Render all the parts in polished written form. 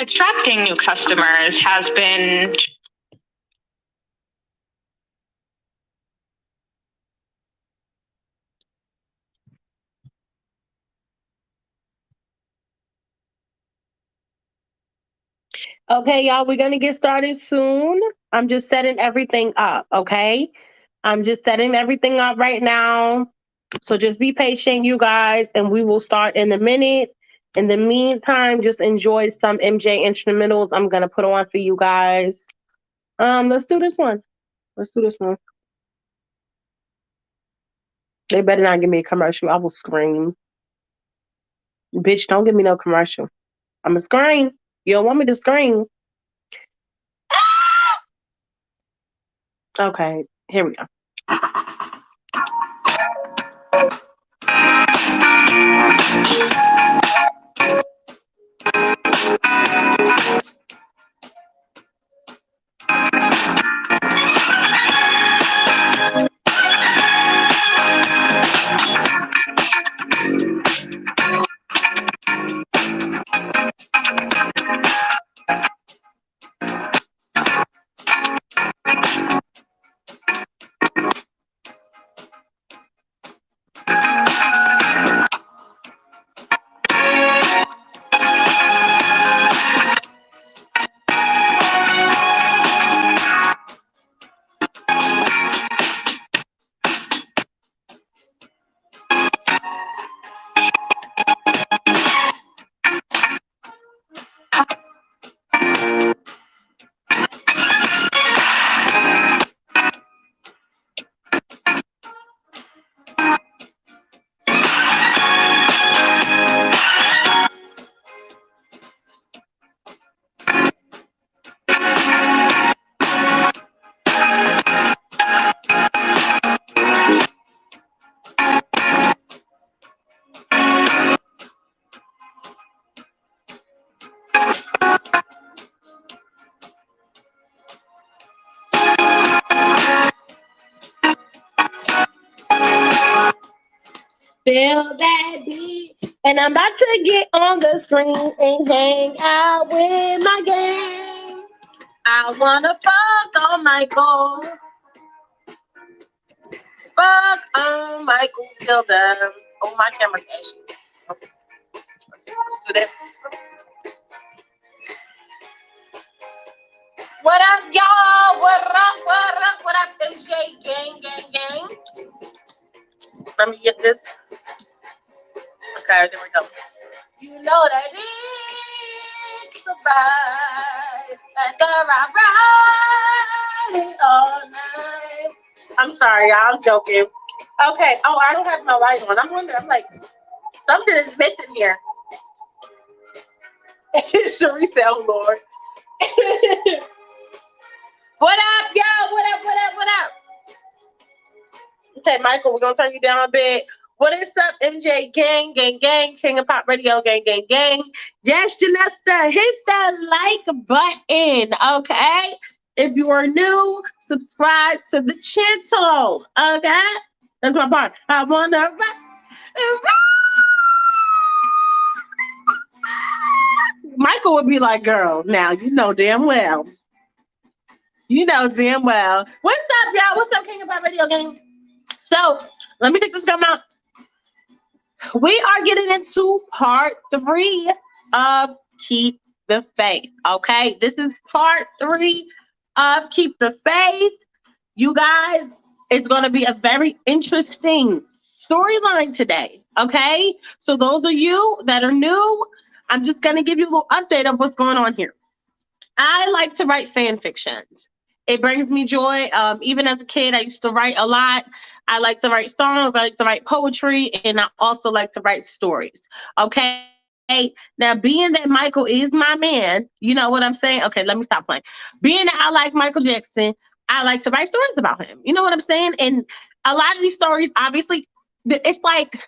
Attracting new customers has been Okay, y'all, we're going to get started soon. I'm just setting everything up, okay? I'm just setting everything up right now. So just be patient, you guys, and we will start in a minute. In the meantime, just enjoy some MJ instrumentals I'm going to put on for you guys. Let's do this one. Let's do this one. They better not give me a commercial. I will scream. Bitch, don't give me no commercial. I'm going to scream. You don't want me to scream. Okay, here we go. Feel that beat. And I'm about to get on the screen and hang out with my gang. I wanna fuck on Michael. Fuck on Michael till the. Oh, my camera's ashy. Okay. Let's do this. What up, y'all? What up? What up? What up, MJ? Gang. Let me get this. Okay, there we go. You know that it's a vibe, and I ride all night. I'm sorry, y'all. I'm joking. Okay. Oh, I don't have my light on. I'm wondering. I'm like, something is missing here. Cherie said, "Oh Lord." What up, y'all? What up? What up? What up? Okay, Michael, we're gonna turn you down a bit. What is up, MJ gang? Kingofpopradio, gang. Yes, Janessa, hit that like button, okay? If you are new, subscribe to the channel, okay? That's my part. I wanna rock. Michael would be like, girl, now you know damn well. You know damn well. What's up, y'all? What's up, Kingofpopradio gang? So, let me take this come out. We are getting into part 3 of Keep the Faith. Okay, this is part 3 of Keep the Faith. You guys, it's going to be a very interesting storyline today. Okay, so those of you that are new, I'm just going to give you a little update of what's going on here. I like to write fan fictions. It brings me joy. Even as a kid, I used to write a lot. I like to write songs. I like to write poetry, and I also like to write stories. Okay. Now, being that Michael is my man, you know what I'm saying? Okay, let me stop playing. Being that I like Michael Jackson, I like to write stories about him. You know what I'm saying? And a lot of these stories, obviously, it's like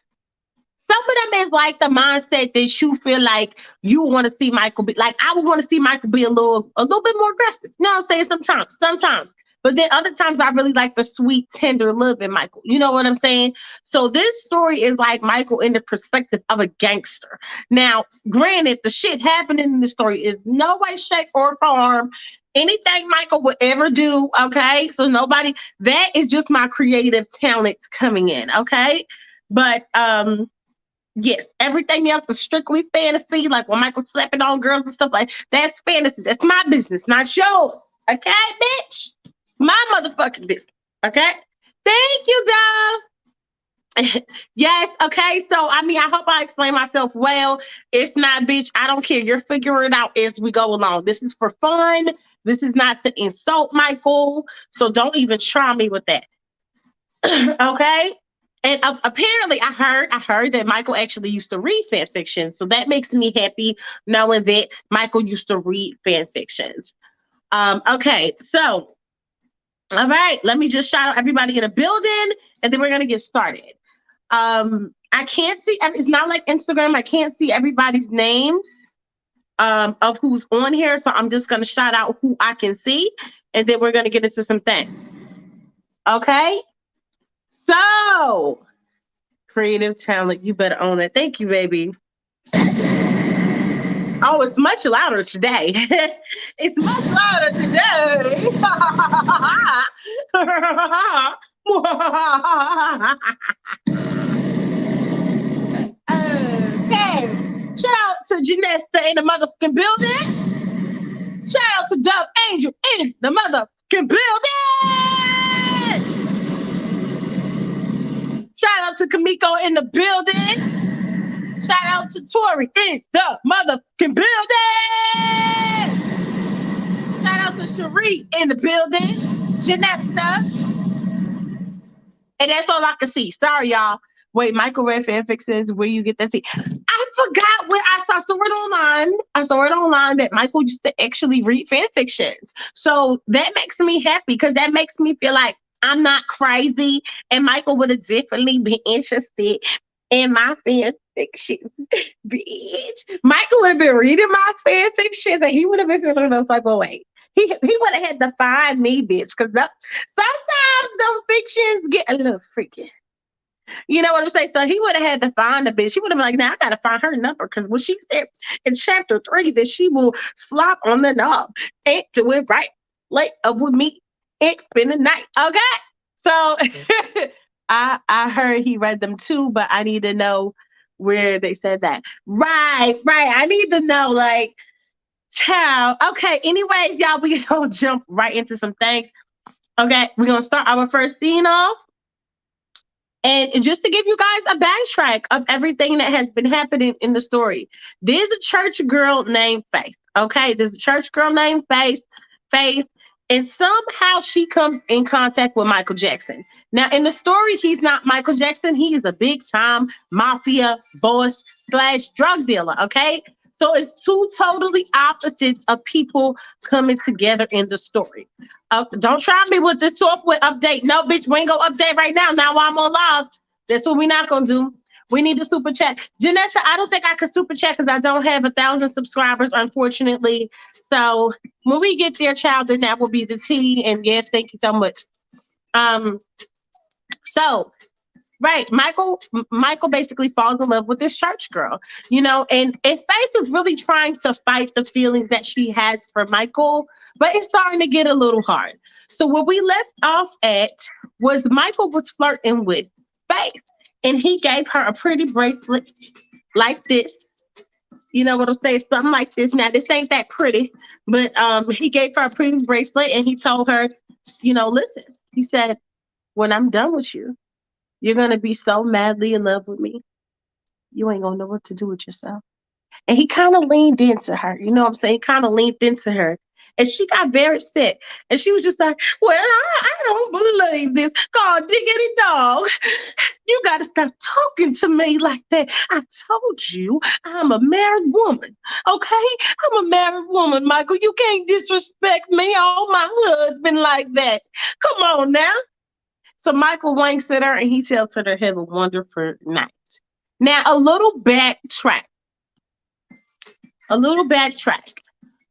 some of them is like the mindset that you feel like you want to see Michael be like. I would want to see Michael be a little bit more aggressive. You know what I'm saying? Sometimes. But then other times I really like the sweet, tender love in Michael. You know what I'm saying? So this story is like Michael in the perspective of a gangster. Now, granted, the shit happening in the story is no way, shape, or form anything Michael would ever do. Okay. So nobody, that is just my creative talents coming in. Okay. But yes, everything else is strictly fantasy. Like when Michael's slapping on girls and stuff like that's fantasy. That's my business, not yours. Okay, bitch? My motherfucking business. Okay? Thank you, Dove. Yes, okay. So I mean, I hope I explain myself well. If not, bitch, I don't care. You're figuring it out as we go along. This is for fun. This is not to insult Michael. So don't even try me with that. Okay? And apparently, I heard that Michael actually used to read fan fiction, so that makes me happy knowing that Michael used to read fan fictions. Okay, so all right, let me just shout out everybody in the building, and then we're gonna get started. I can't see. It's not like Instagram. I can't see everybody's names of who's on here, so I'm just gonna shout out who I can see, and then we're gonna get into some things. Okay. So, creative talent, you better own it. Thank you, baby. Oh, it's much louder today. It's much louder today. Okay. Shout out to Janessa in the motherfucking building. Shout out to Dove Angel in the motherfucking building. Shout out to Kamiko in the building. Shout out to Tori in the motherfucking building. Shout out to Cherie in the building. Janessa. And that's all I can see. Sorry, y'all. Wait, Michael read fanfictions. Where you get that? See, I forgot where I saw it online. I saw it online that Michael used to actually read fanfictions. So that makes me happy because that makes me feel like I'm not crazy, and Michael would have definitely been interested in my fan fiction. Bitch. Michael would have been reading my fan fictions, and he would have been feeling those type of way. He would have had to find me, bitch, because sometimes those fictions get a little freaky. You know what I'm saying? So he would have had to find a bitch. He would have been like, now I gotta find her number because when she said in chapter 3 that she will flop on the knob and do it right, like up with me and spend the night. Okay. So I heard he read them too, but I need to know where they said that. Right, right. I need to know, like, child. Okay. Anyways, y'all, we gonna jump right into some things. Okay, we're gonna start our first scene off. And just to give you guys a backtrack of everything that has been happening in the story, there's a church girl named Faith. Okay, there's a church girl named Faith, and somehow she comes in contact with Michael Jackson. Now, in the story, he's not Michael Jackson. He is a big time mafia boss slash drug dealer. Okay, so it's two totally opposites of people coming together in the story. Don't try me with this software update. No, bitch, we ain't gonna update right now. Now while I'm on live, that's what we're not gonna do. We need a super chat. Janessa, I don't think I can super chat because I don't have 1,000 subscribers, unfortunately. So when we get there, child, then that will be the tea. And yes, thank you so much. So right, Michael basically falls in love with this church girl, you know, and Faith is really trying to fight the feelings that she has for Michael, but it's starting to get a little hard. So what we left off at was Michael was flirting with Faith, and he gave her a pretty bracelet like this. You know what I'm saying? Something like this. Now this ain't that pretty, but he gave her a pretty bracelet, and he told her, you know, listen. He said, when I'm done with you, you're gonna be so madly in love with me, you ain't gonna know what to do with yourself. And he kind of leaned into her, you know what I'm saying? Kind of leaned into her. And she got very sick. And she was just like, well, I don't believe this. God, diggity dog. You got to stop talking to me like that. I told you I'm a married woman. Okay? I'm a married woman, Michael. You can't disrespect me, oh, my husband, like that. Come on now. So Michael winks at her and he tells her to have a wonderful night. Now, a little backtrack. A little backtrack.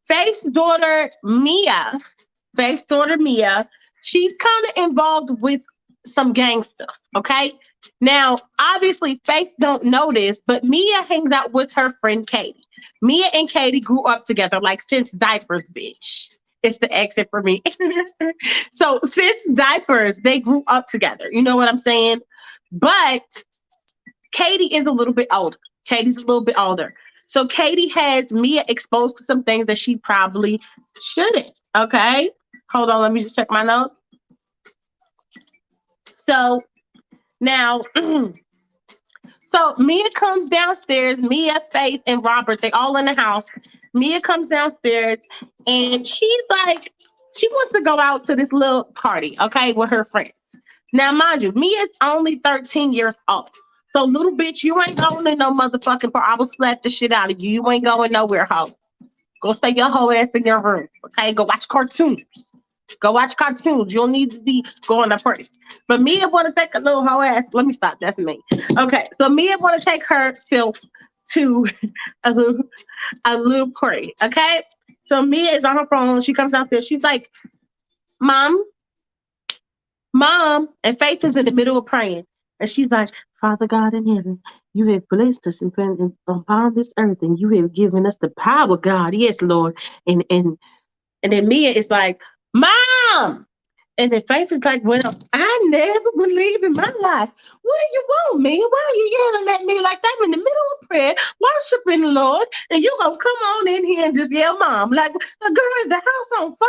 Faith's daughter, Mia, Faith's daughter, Mia, she's kind of involved with some gang stuff, okay? Now, obviously, Faith don't know this, but Mia hangs out with her friend Katie. Mia and Katie grew up together, like, since diapers, bitch. It's the exit for me. So, since diapers, they grew up together. You know what I'm saying? But Katie is a little bit older. Katie's a little bit older. So Katie has Mia exposed to some things that she probably shouldn't. Okay. Hold on. Let me just check my notes. So now, so Mia comes downstairs. Mia, Faith, and Robert, they all in the house. Mia comes downstairs and she's like, she wants to go out to this little party, okay, with her friends. Now, mind you, Mia's only 13 years old. So, little bitch, you ain't going in no motherfucking part. I will slap the shit out of you. You ain't going nowhere, hoe. Go stay your whole ass in your room, okay? Go watch cartoons. Go watch cartoons. You don't need to be going to party. But Mia want to take a little hoe ass. Let me stop. That's me. Okay, so Mia want to take herself to a little party, okay? So Mia is on her phone. She comes downstairs. She's like, Mom, Mom. And Faith is in the middle of praying. And she's like, Father God in heaven, you have blessed us upon this earth, and you have given us the power, God. Yes, Lord. And then Mia is like, Mom. And then Faith is like, well, I never believe in my life. What do you want, Mia? Why are you yelling at me like that? I'm in the middle of prayer, worshiping the Lord, and you gonna come on in here and just yell, Mom. Like, girl, is the house on fire?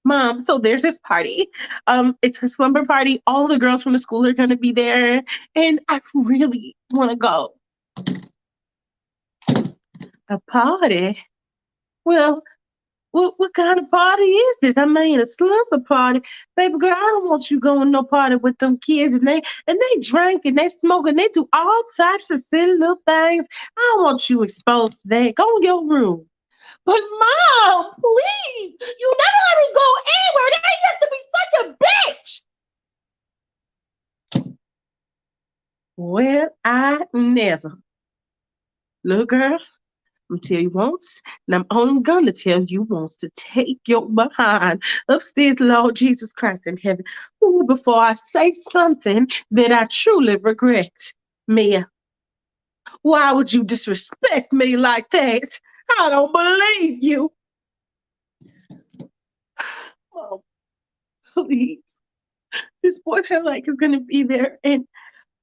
Mom, so there's this party. It's a slumber party. All the girls from the school are gonna be there, and I really want to go. A party? Well, what kind of party is this? I mean, a slumber party, baby girl. I don't want you going no party with them kids, and they drink and they smoke and they do all types of silly little things. I don't want you exposed to that. Go in your room. But Mom, please, you never let me go anywhere. They used to be such a bitch. Well, I never. Little girl, I'm tell you once, and I'm only gonna tell you once to take your behind upstairs, Lord Jesus Christ in heaven. Ooh, before I say something that I truly regret. Mia, why would you disrespect me like that? I don't believe you. Oh, please. This boy like is gonna be there and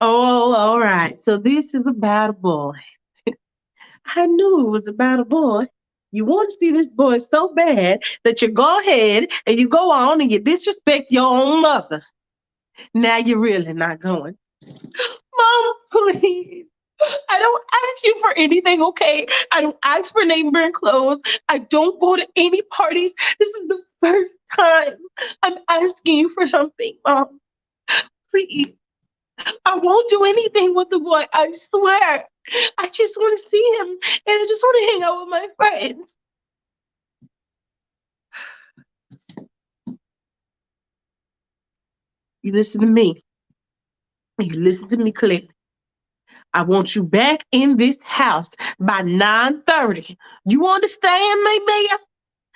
oh, all right. So this is about a boy. I knew it was about a boy. You want to see this boy so bad that you go ahead and you go on and you disrespect your own mother. Now you're really not going. Mom, please. I don't ask you for anything, okay? I don't ask for name brand clothes. I don't go to any parties. This is the first time I'm asking you for something, Mom. Please. I won't do anything with the boy. I swear. I just want to see him and I just want to hang out with my friends. You listen to me. You listen to me clearly. I want you back in this house by 9:30. You understand me, Mia?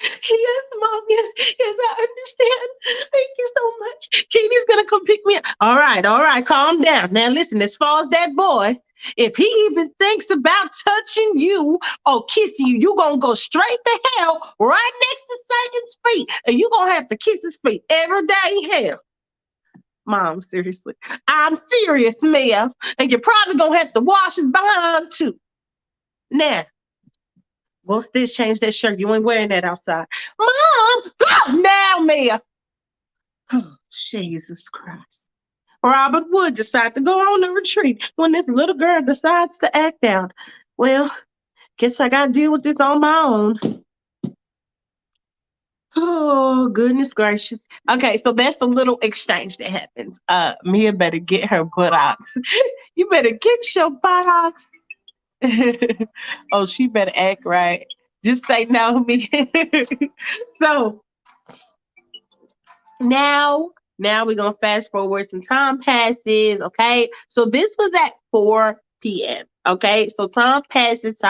Yes, Mom. Yes, yes, I understand. Thank you so much. Katie's gonna come pick me up. All right, calm down. Now listen, as far as that boy, if he even thinks about touching you or kissing you, you're gonna go straight to hell right next to Satan's feet. And you're gonna have to kiss his feet every day in hell. Mom, seriously. I'm serious, Mia. And you're probably gonna have to wash his behind too. Now, go stitch change that shirt. You ain't wearing that outside. Mom, go now, Mia. Oh, Jesus Christ. Robert would decide to go on a retreat when this little girl decides to act out. Well, guess I gotta deal with this on my own. Oh, goodness gracious. Okay, so that's the little exchange that happens. Mia better get her buttocks. You better get your buttocks. Oh, she better act right. Just say no, Mia. So now we're gonna fast forward. Some time passes. Okay, so this was at 4 p.m. Okay, so time passes,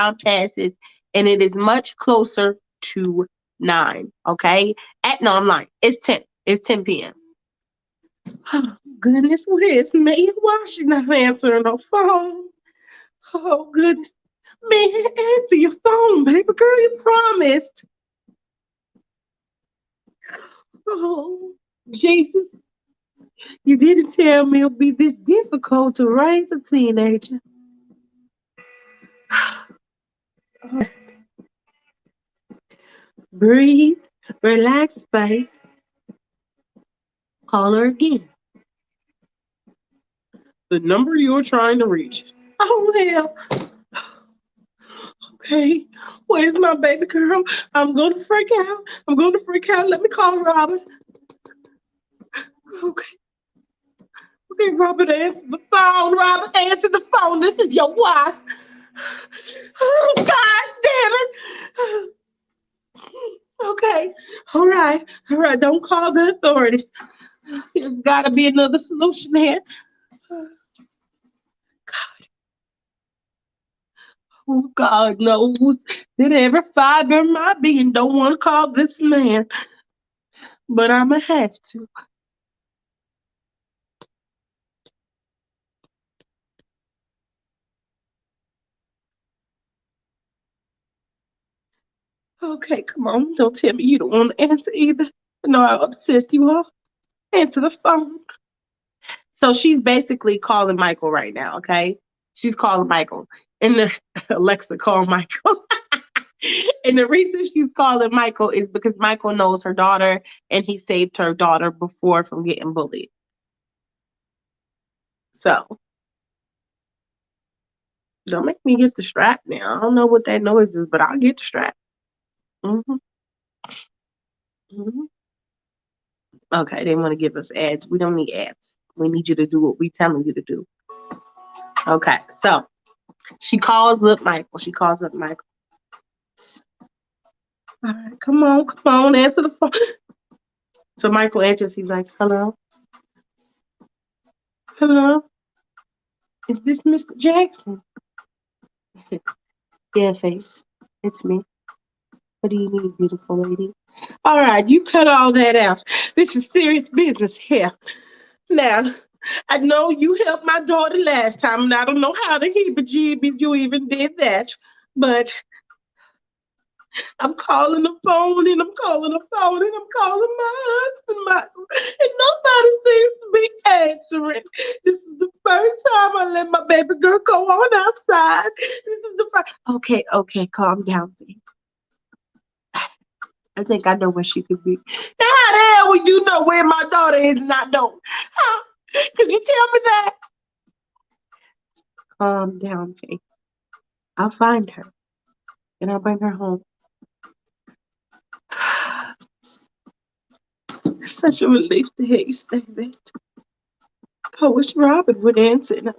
and it is much closer to 9. Okay, at no, I'm lying. It's 10. It's 10 p.m. Oh, goodness, where's me? Why she not answering her phone? Oh goodness, man, answer your phone, baby girl. You promised. Oh, Jesus. You didn't tell me it would be this difficult to raise a teenager. Breathe, relax, face. Call her again. The number you're trying to reach. Oh, hell. Okay, where's my baby girl? I'm going to freak out. I'm going to freak out. Let me call Robert. Okay. Okay, Robert, answer the phone. Robert, answer the phone. This is your wife. Oh, God damn it. Okay. All right. All right. Don't call the authorities. There's got to be another solution here. God. Oh, God knows that every fiber in my being don't want to call this man. But I'm going to have to. Okay, come on. Don't tell me you don't want to answer either. I know how obsessed you are. Answer the phone. So she's basically calling Michael right now, okay? She's calling Michael. And the Alexa, call Michael. And the reason she's calling Michael is because Michael knows her daughter and he saved her daughter before from getting bullied. So don't make me get the strap now. I don't know what that noise is, but I'll get the strap. Mm-hmm. Mm-hmm. Okay, they want to give us ads. We don't need ads. We need you to do what we telling you to do. Okay, so she calls up Michael. She calls up Michael. All right, come on, answer the phone. So Michael answers. He's like, "Hello, hello, is this Mr. Jackson?" Yeah, face. It's me. What do you need, beautiful lady? All right, you cut all that out. This is serious business here. Now, I know you helped my daughter last time, and I don't know how the heebie-jeebies you even did that, but I'm calling the phone and I'm calling the phone and I'm calling my husband, Michael, and nobody seems to be answering. This is the first time I let my baby girl go on outside. This is the first. Okay, calm down, please. I think I know where she could be. Now, how the hell would you know where my daughter is and I don't? Huh? Could you tell me that? Calm down, Faith. I'll find her and I'll bring her home. It's such a relief to hear you say that. I wish Robert would answer. No,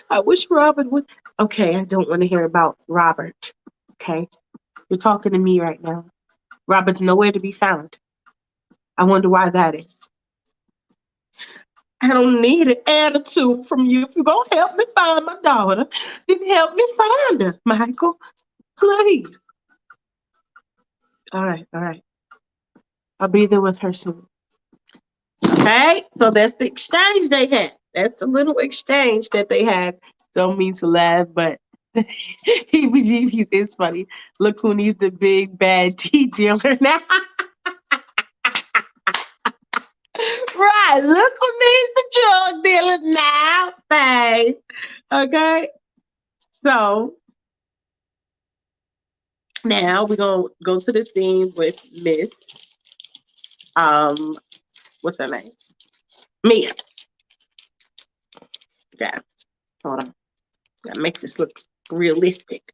I wish Robert would. Okay, I don't want to hear about Robert. Okay, you're talking to me right now. Robert's nowhere to be found. I wonder why that is. I don't need an attitude from you. If you're going to help me find my daughter, then help me find her, Michael. Please. All right. I'll be there with her soon. Okay, so that's the exchange they had. That's the little exchange that they had. Don't mean to laugh, but heebie-jeebies is funny. Look who needs the big bad tea dealer now. Right, look who needs the drug dealer now, babe. Okay, so now we're gonna go to the scene with Miss what's her name? Mia. Okay, hold on. Gotta make this look realistic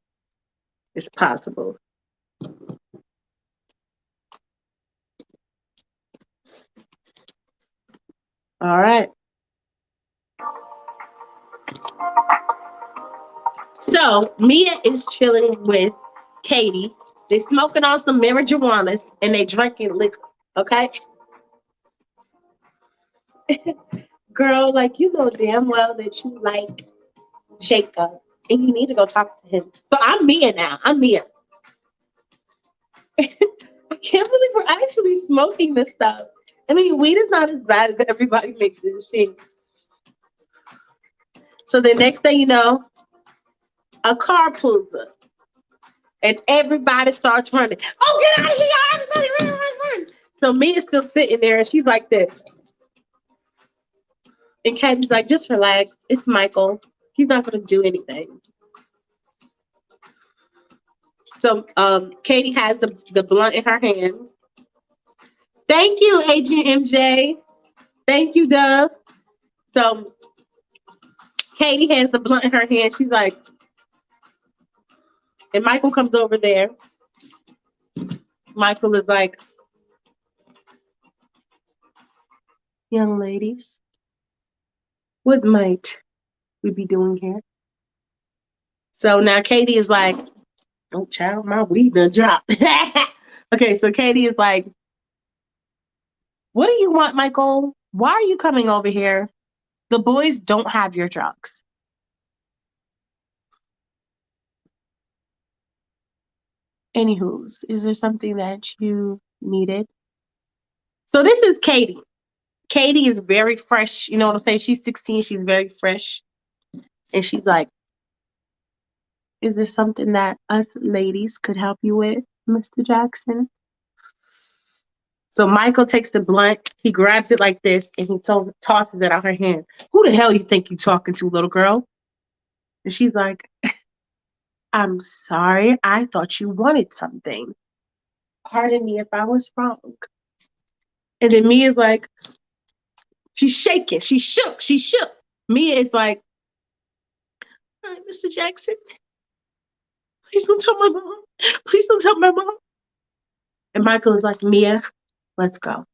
as possible. All right. So Mia is chilling with Katie. They smoking on some marijuanas and they drinking liquor. Okay. Girl, like you know damn well that you like Jacob and you need to go talk to him. So I'm Mia now. I'm Mia. I can't believe we're actually smoking this stuff. I mean, weed is not as bad as everybody makes it seem. So the next thing you know, a car pulls up and everybody starts running. Oh, get out of here! Everybody run. So Mia's still sitting there and she's like this. And Katie's like, just relax. It's Michael. He's not going to do anything. So Katie has the blunt in her hand. Thank you, Agent MJ. Thank you, Dove. So Katie has the blunt in her hand. She's like, and Michael comes over there. Michael is like, young ladies, what might we be doing here? So now Katie is like, oh, child, my weed done dropped. Okay, so Katie is like, what do you want, Michael? Why are you coming over here? The boys don't have your drugs. Anywho's, is there something that you needed? So this is Katie. Katie is very fresh. You know what I'm saying? She's 16. She's very fresh. And she's like, is there something that us ladies could help you with, Mr. Jackson? So Michael takes the blunt. He grabs it like this and he tosses it out her hand. Who the hell you think you talking to, little girl? And she's like, I'm sorry. I thought you wanted something. Pardon me if I was wrong. And then Mia's like, she's shaking. She shook. Mia is like, hi, Mr. Jackson. Please don't tell my mom. Please don't tell my mom. And Michael is like, Mia, let's go.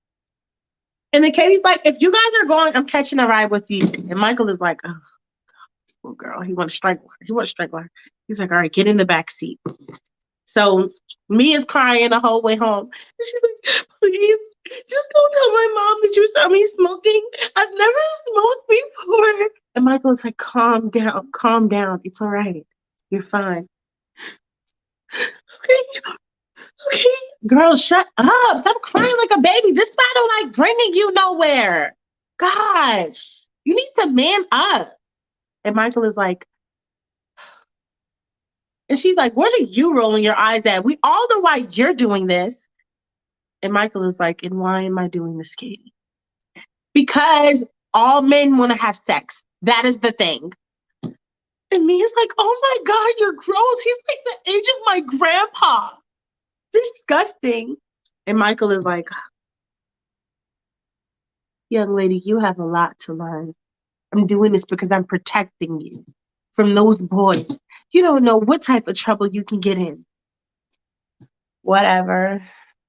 And then Katie's like, if you guys are going, I'm catching a ride with you. And Michael is like, oh, poor girl. He wants to strangle her. He's like, all right, get in the back seat. So Mia's crying the whole way home. And she's like, please, just don't tell my mom that you saw me smoking. I've never smoked before. And Michael's like, calm down. It's all right. You're fine. Okay, okay. Girl, shut up. Stop crying like a baby. This guy don't like bringing you nowhere. Gosh, you need to man up. And Michael is like, and she's like, what are you rolling your eyes at? We all know why you're doing this. And Michael is like, and why am I doing this, Katie? Because all men want to have sex. That is the thing. And Mia's like, oh my God, you're gross. He's like the age of my grandpa. Disgusting. And Michael is like, young lady, you have a lot to learn. I'm doing this because I'm protecting you from those boys. You don't know what type of trouble you can get in. Whatever.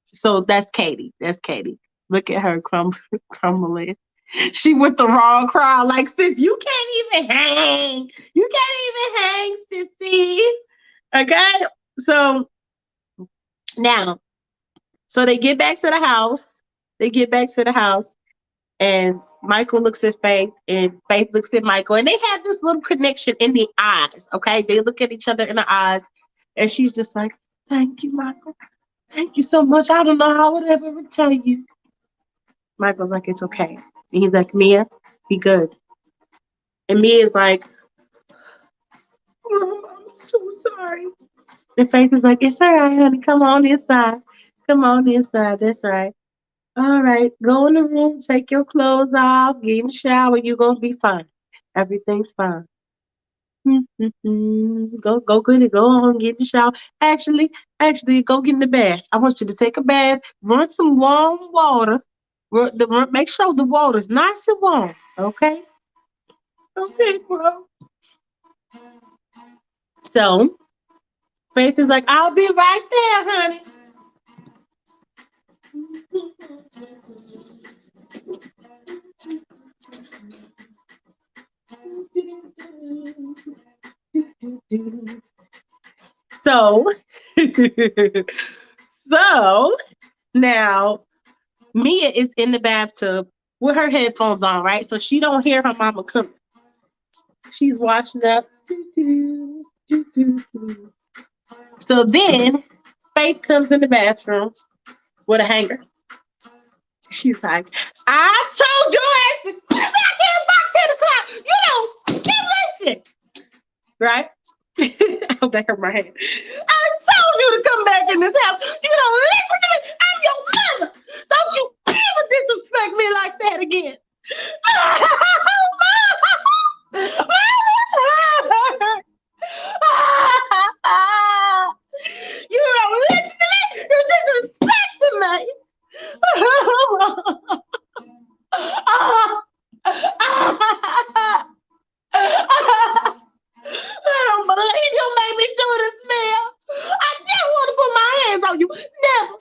So that's Katie. That's Katie. Look at her crumbling. She with the wrong crowd. Like, sis, you can't even hang. You can't even hang, sissy. Okay? So now, so they get back to the house. They get back to the house, and Michael looks at Faith, and Faith looks at Michael, and they have this little connection in the eyes. Okay? They look at each other in the eyes, and she's just like, thank you, Michael. Thank you so much. I don't know how I would ever repay you. Michael's like, it's okay. And he's like, Mia, be good. And Mia's like, oh, I'm so sorry. And Faith is like, it's all right, honey. Come on inside. Come on inside. That's right. All right. Go in the room, take your clothes off, get in the shower. You're going to be fine. Everything's fine. Go get it. Go on, get in the shower. Actually, go get in the bath. I want you to take a bath, run some warm water. Make sure the water's nice and warm. Okay? Okay, bro. So Faith is like, I'll be right there, honey. So, so now Mia is in the bathtub with her headphones on, right? So she don't hear her mama coming. She's watching up. So then Faith comes in the bathroom with a hanger. She's like, I told your ass to come back here by 10 o'clock. You don't listen. Right? I'll back up my hand. I told you to come back in this house. You don't listen to me. I'm your mother. Don't you ever disrespect me like that again. You don't listen to me. You're disrespecting me. I don't believe you made me do this, man. I never want to put my hands on you. Never.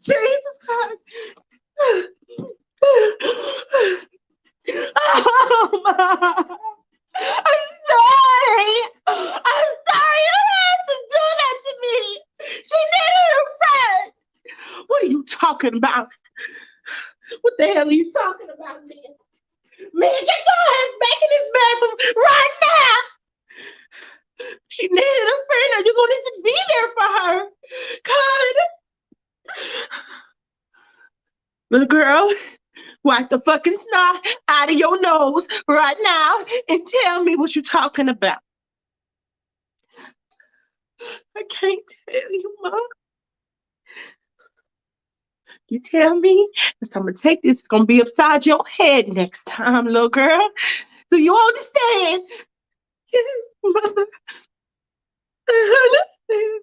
Jesus Christ. Oh my. I'm sorry. I'm sorry you had to do that to me. She needed her friend. What are you talking about? What the hell are you talking about, man? Man, get your ass back in this bathroom right now. She needed a friend. I just wanted to be there for her. God. Little girl, wipe the fucking snot out of your nose right now and tell me what you're talking about. I can't tell you, Mom. You tell me, because I'm going to take this. It's going to be upside your head next time, little girl. Do you understand? Yes, Mother. I understand.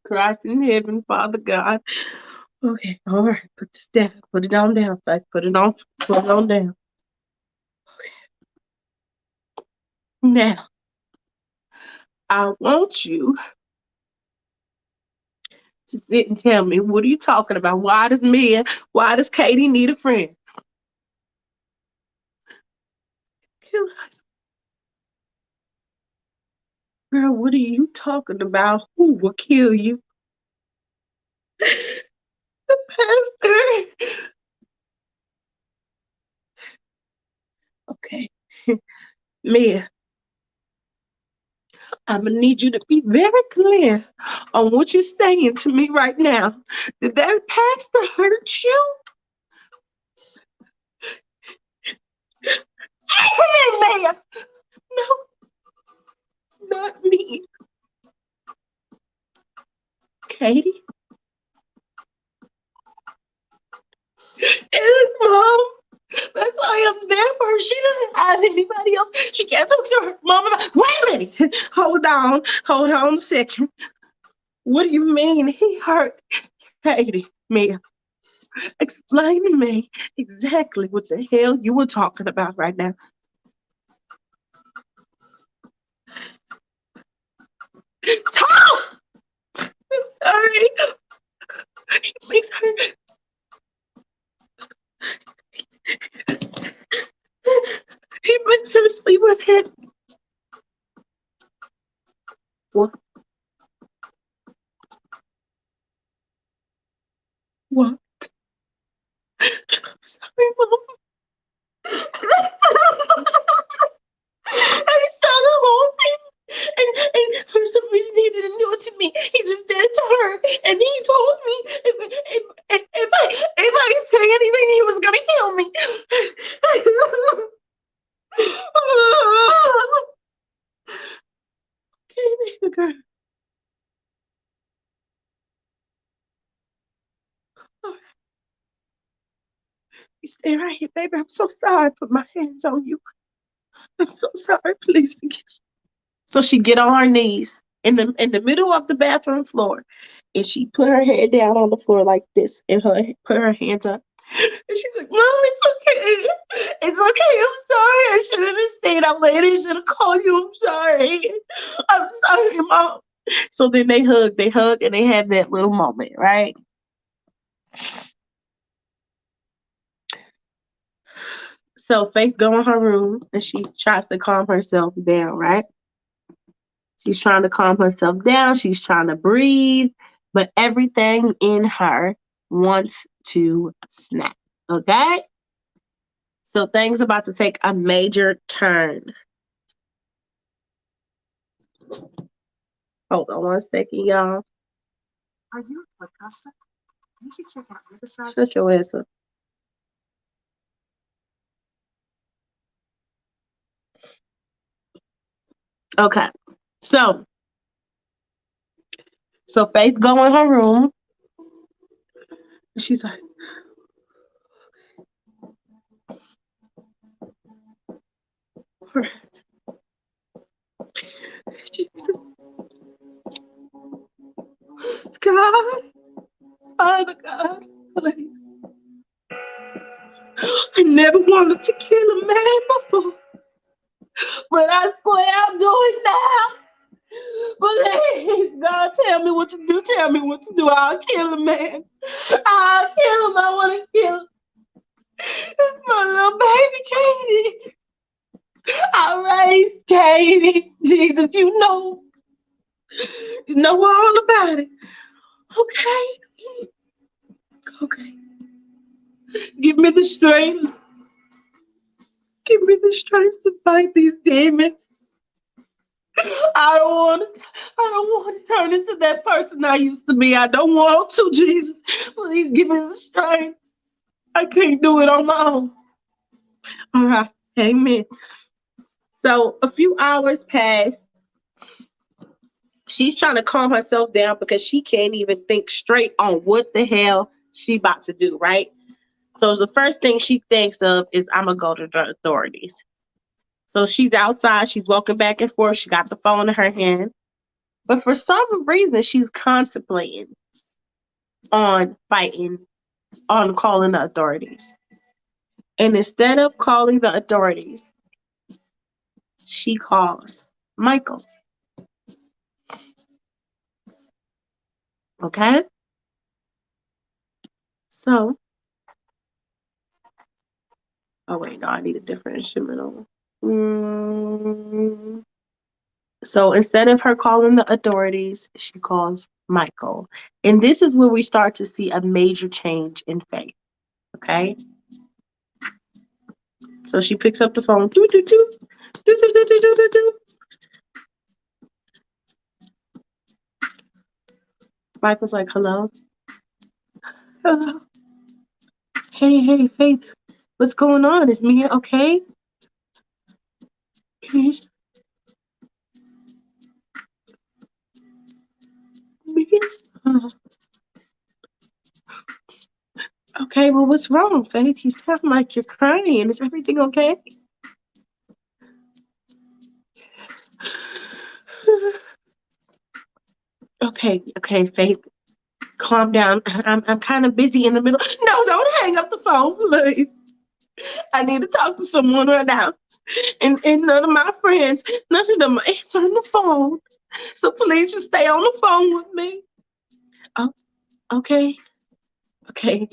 Christ in heaven, Father God. Okay, all right. Put this down. Put it on down, Faith. Put it on down. Okay. Now, I want you to sit and tell me, what are you talking about? Why does Katie need a friend? Girl, what are you talking about? Who will kill you? The pastor. Okay. Mia, I'm gonna need you to be very clear on what you're saying to me right now. Did that pastor hurt you? Come here, Mia. No, not me. Katie? It is Mom. That's why I'm there for her. She doesn't have anybody else. She can't talk to her mom about. Wait a minute. Hold on a second. What do you mean he hurt Katie? Mia, explain to me exactly what the hell you were talking about right now. Tom! I'm sorry. He makes her. He makes her sleep with him. What? What? I'm sorry, Mom. I saw the whole thing, and for some reason he didn't do it to me. He just did it to her, and he told me if I say anything, he was gonna kill me. Okay, baby girl. You stay right here, baby. I'm so sorry I put my hands on you. I'm so sorry. Please forgive me. So she get on her knees in the middle of the bathroom floor, and she put her head down on the floor like this, and put her hands up. And she's like, "Mom, it's okay. It's okay. I'm sorry. I shouldn't have stayed up later. I should have called you. I'm sorry. I'm sorry, Mom." So then they hug, and they have that little moment, right? So Faith go in her room and she tries to calm herself down, right? She's trying to calm herself down. She's trying to breathe, but everything in her wants to snap. Okay? So things about to take a major turn. Hold on 1 second, y'all. Are you a podcaster? You should check out the other side. Shut your ass up. Okay. So Faith go in her room. She's like, all right. Jesus. God, Father God, please. I never wanted to kill a man before, but I swear I'll do it now. Please, God, tell me what to do. Tell me what to do. I'll kill a man. I'll kill him. I want to kill him. It's my little baby, Katie. I raised Katie. Jesus, you know all about it. Okay. Okay. Give me the strength. Give me the strength to fight these demons. I don't want to turn into that person I used to be. I don't want to, Jesus. Please give me the strength. I can't do it on my own. All right. Amen. So a few hours pass. She's trying to calm herself down because she can't even think straight on what the hell she about to do, right? So the first thing she thinks of is, I'm going to go to the authorities. So she's outside. She's walking back and forth. She got the phone in her hand. But for some reason, she's contemplating on calling the authorities. And instead of calling the authorities, she calls Michael. Okay? So, oh wait, no, I need a different instrumental. So instead of her calling the authorities, she calls Michael. And this is where we start to see a major change in Faith. Okay? So she picks up the phone. Do, do, do. Do, do, do, do, do, do. Michael's like, hello? Hello? Hey, Faith. What's going on? Is Mia okay? Mia? Okay, well, what's wrong, Faith? You sound like you're crying. Is everything okay? Okay, Faith. Calm down. I'm kind of busy in the middle. No, don't hang up the phone, please. I need to talk to someone right now. And none of my friends, none of them are answering the phone. So please just stay on the phone with me. Oh, okay. Okay,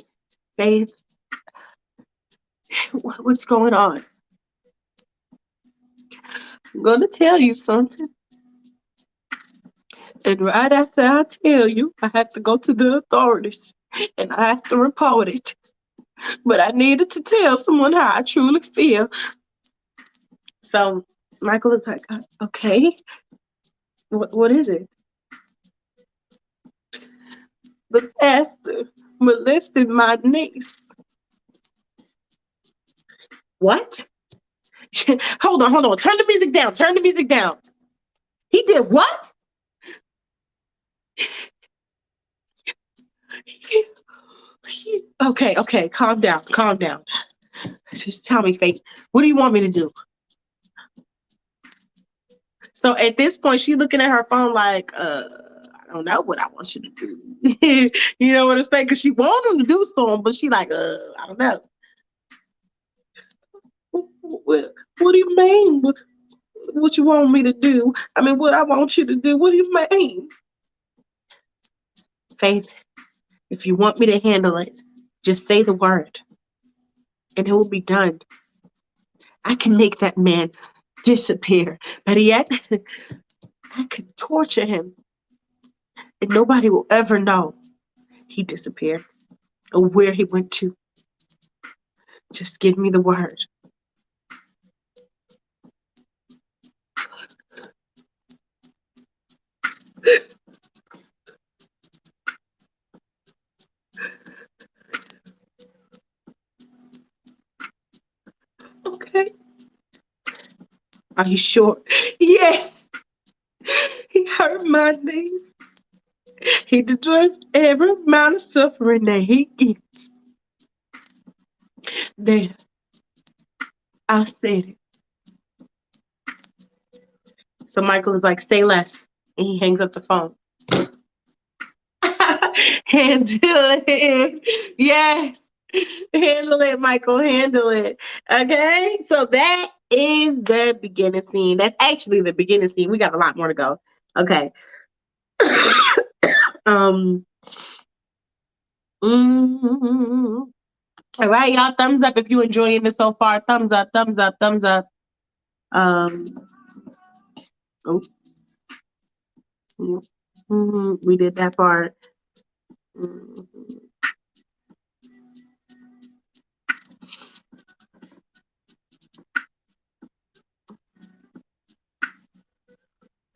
Faith. What's going on? I'm going to tell you something. And right after I tell you, I have to go to the authorities and I have to report it. But I needed to tell someone how I truly feel. So Michael is like, okay, what is it? The pastor molested my niece. What? Hold on. Turn the music down. He did what? Okay, calm down. Just tell me, Faith, what do you want me to do? So at this point, she's looking at her phone like, I don't know what I want you to do. You know what I'm saying? Because she wants him to do something, but she like, I don't know. What do you mean? What you want me to do? I mean, what I want you to do? What do you mean? Faith, if you want me to handle it, just say the word, and it will be done. I can make that man disappear. Better yet, I could torture him, and nobody will ever know he disappeared or where he went to. Just give me the word. Okay. Are you sure? Yes. He hurt my knees. He deserves every amount of suffering that he gets. There. I said it. So Michael is like, say less. And he hangs up the phone. Handle it. Yes. Handle it, Michael. Handle it. Okay. So that is the beginning scene. That's actually the beginning scene. We got a lot more to go. Okay. All right, y'all. Thumbs up if you're enjoying this so far. Thumbs up. We did that part.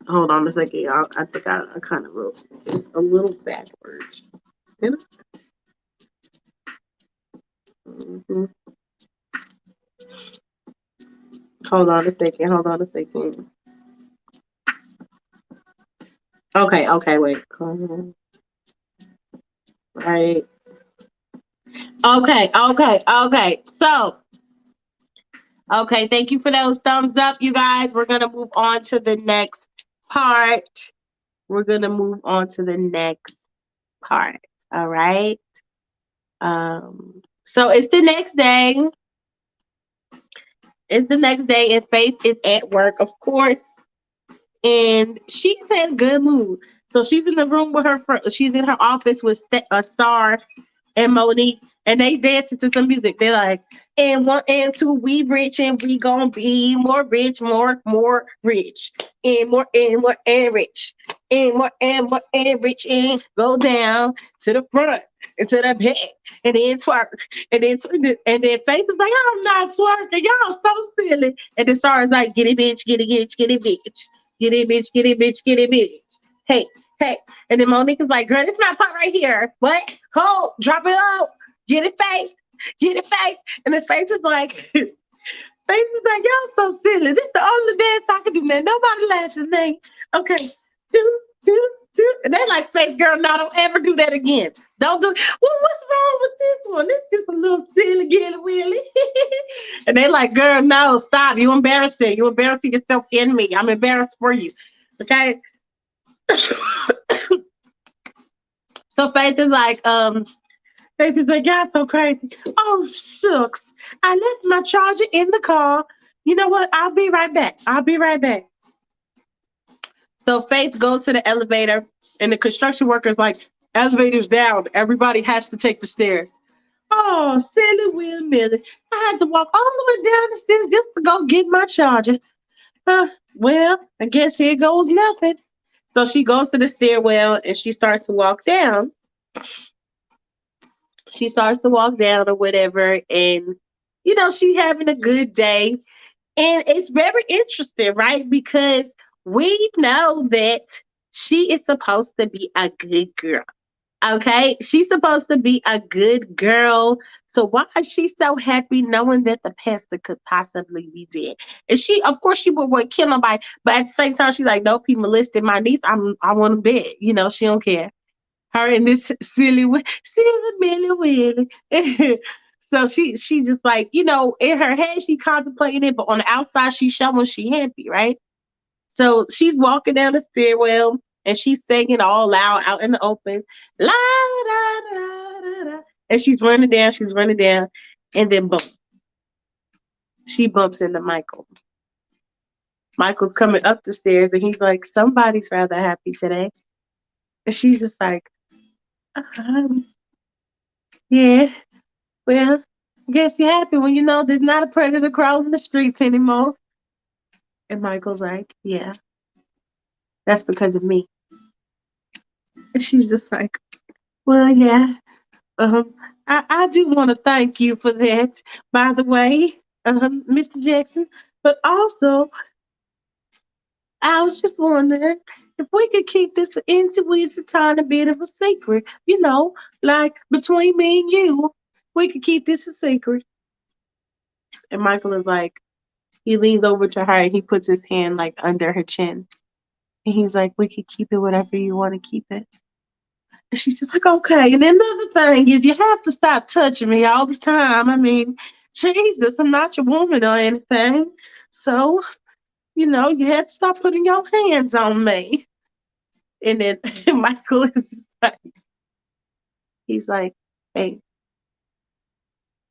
Hold on a second, y'all. I think I kind of wrote this a little backwards. Hold on a second. Okay, wait. Right. Okay. So, okay, thank you for those thumbs up, you guys. We're going to move on to the next part. All right. So it's the next day. And Faith is at work, of course. And she's in good mood. So she's in the room with her. She's in her office with Star and Monique, and they dancing to some music. They're like, and one and two, we rich and we gonna be more rich, more rich, and more and rich, and more and rich, and go down to the front and to the back, and then twerk, and then Faith is like, I'm not twerking, y'all so silly, and then Sarah's like, get it, bitch, get it, bitch, get it, bitch, get it, bitch, get it, bitch, get it, bitch. Hey, hey, and then Monique is like, girl, this is my part right here. What? Hold, drop it out. Get it face. Get it face. And the face is like, face is like, y'all so silly. This is the only dance I can do, man. Nobody laughs at me. Okay. Do, do, do. And they're like, face girl, no, don't ever do that again. Don't do well, what's wrong with this one? This is just a little silly, gilly willy. And they're like, girl, no, stop. You embarrassing. You embarrassing yourself in me. I'm embarrassed for you. Okay. So Faith is like, yeah, so crazy. Oh, shucks. I left my charger in the car. You know what? I'll be right back. I'll be right back. So Faith goes to the elevator, and the construction worker's like, elevator's down. Everybody has to take the stairs. Oh, silly Will Millie. I had to walk all the way down the stairs just to go get my charger. Well, I guess here goes nothing. So she goes to the stairwell and she starts to walk down. She starts to walk down or whatever, and she having a good day. And it's very interesting, right? Because we know that she is supposed to be a good girl. Okay, she's supposed to be a good girl. So why is she so happy knowing that the pastor could possibly be dead? And she, of course, she would kill nobody, but at the same time, she's like, nope, he molested my niece. I want him dead. She don't care. Her and this silly Millie Willie. So she just like, in her head she contemplating it, but on the outside she's showing she happy, right? So she's walking down the stairwell and she's singing all loud out in the open. La da da da da. And she's running down, and then boom. She bumps into Michael. Michael's coming up the stairs and he's like, somebody's rather happy today. And she's just like, um, yeah, well, I guess you're happy when you know there's not a predator crawling the streets anymore. And Michael's like, yeah, that's because of me. And she's just like, well, yeah. I do want to thank you for that, by the way, Mr. Jackson. But also, I was just wondering if we could keep this a tiny bit of a secret, like between me and you, we could keep this a secret. And Michael is like, he leans over to her and he puts his hand like under her chin. And he's like, we could keep it whatever you want to keep it. And she's just like, okay. And then another thing is you have to stop touching me all the time. I mean, Jesus, I'm not your woman or anything. So, you have to stop putting your hands on me. And then Michael is like, he's like, hey,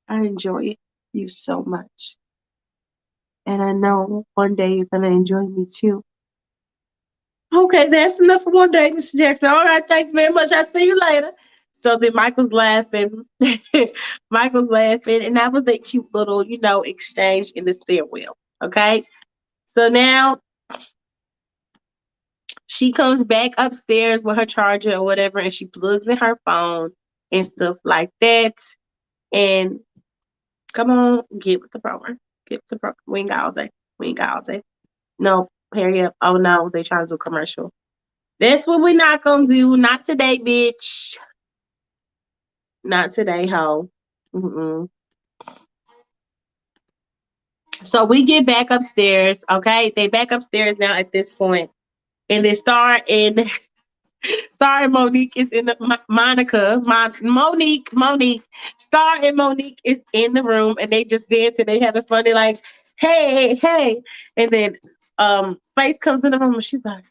I enjoy you so much. And I know one day you're going to enjoy me too. Okay, that's enough for one day, Mr. Jackson. All right, thanks very much. I'll see you later. So then Michael's laughing. Michael's laughing. And that was that cute little, exchange in the stairwell. Okay. So now she comes back upstairs with her charger or whatever, and she plugs in her phone and stuff like that. And come on, get with the program. Get with the program. We ain't got all day. We ain't got all day. No, hurry up. Oh no, they trying to do a commercial. That's what we're not gonna do. Not today, bitch. Not today, ho. Mm-mm. So we get back upstairs, okay? They back upstairs now at this point. And they Star and Monique is in the Monique. Star and Monique is in the room and they just dancing. They having fun. They like, hey, hey. And then Faith comes in the room and she's like,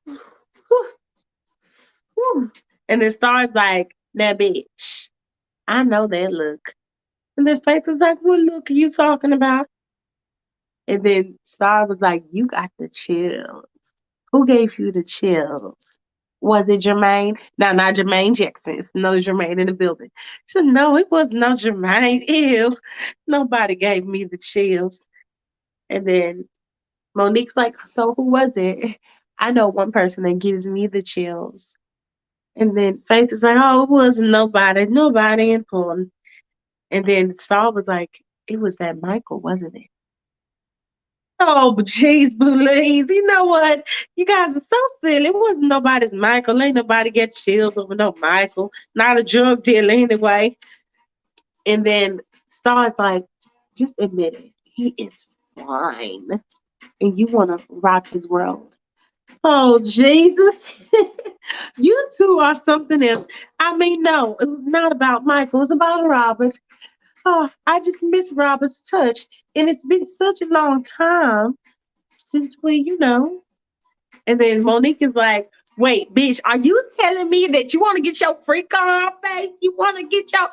whew, whew. And then Star's like, that bitch. I know that look. And then Faith is like, what look are you talking about? And then Star was like, you got the chills. Who gave you the chills? Was it Jermaine? No, not Jermaine Jackson. It's another Jermaine in the building. She said, no, it was no Jermaine. Ew. Nobody gave me the chills. And then Monique's like, so who was it? I know one person that gives me the chills. And then Faith is like, oh, it wasn't nobody important. And then Star was like, it was that Michael, wasn't it? Oh, but jeez, Belize. You know what? You guys are so silly. It wasn't nobody's Michael. Ain't nobody get chills over no Michael. Not a drug dealer anyway. And then Star's like, just admit it. He is fine. And you want to rock his world. Oh, Jesus. You two are something else. I mean, no, it was not about Michael. It was about Robert. Oh, I just miss Robert's touch. And it's been such a long time since we. And then Monique is like, wait, bitch, are you telling me that you want to get your freak on, babe? You want to get your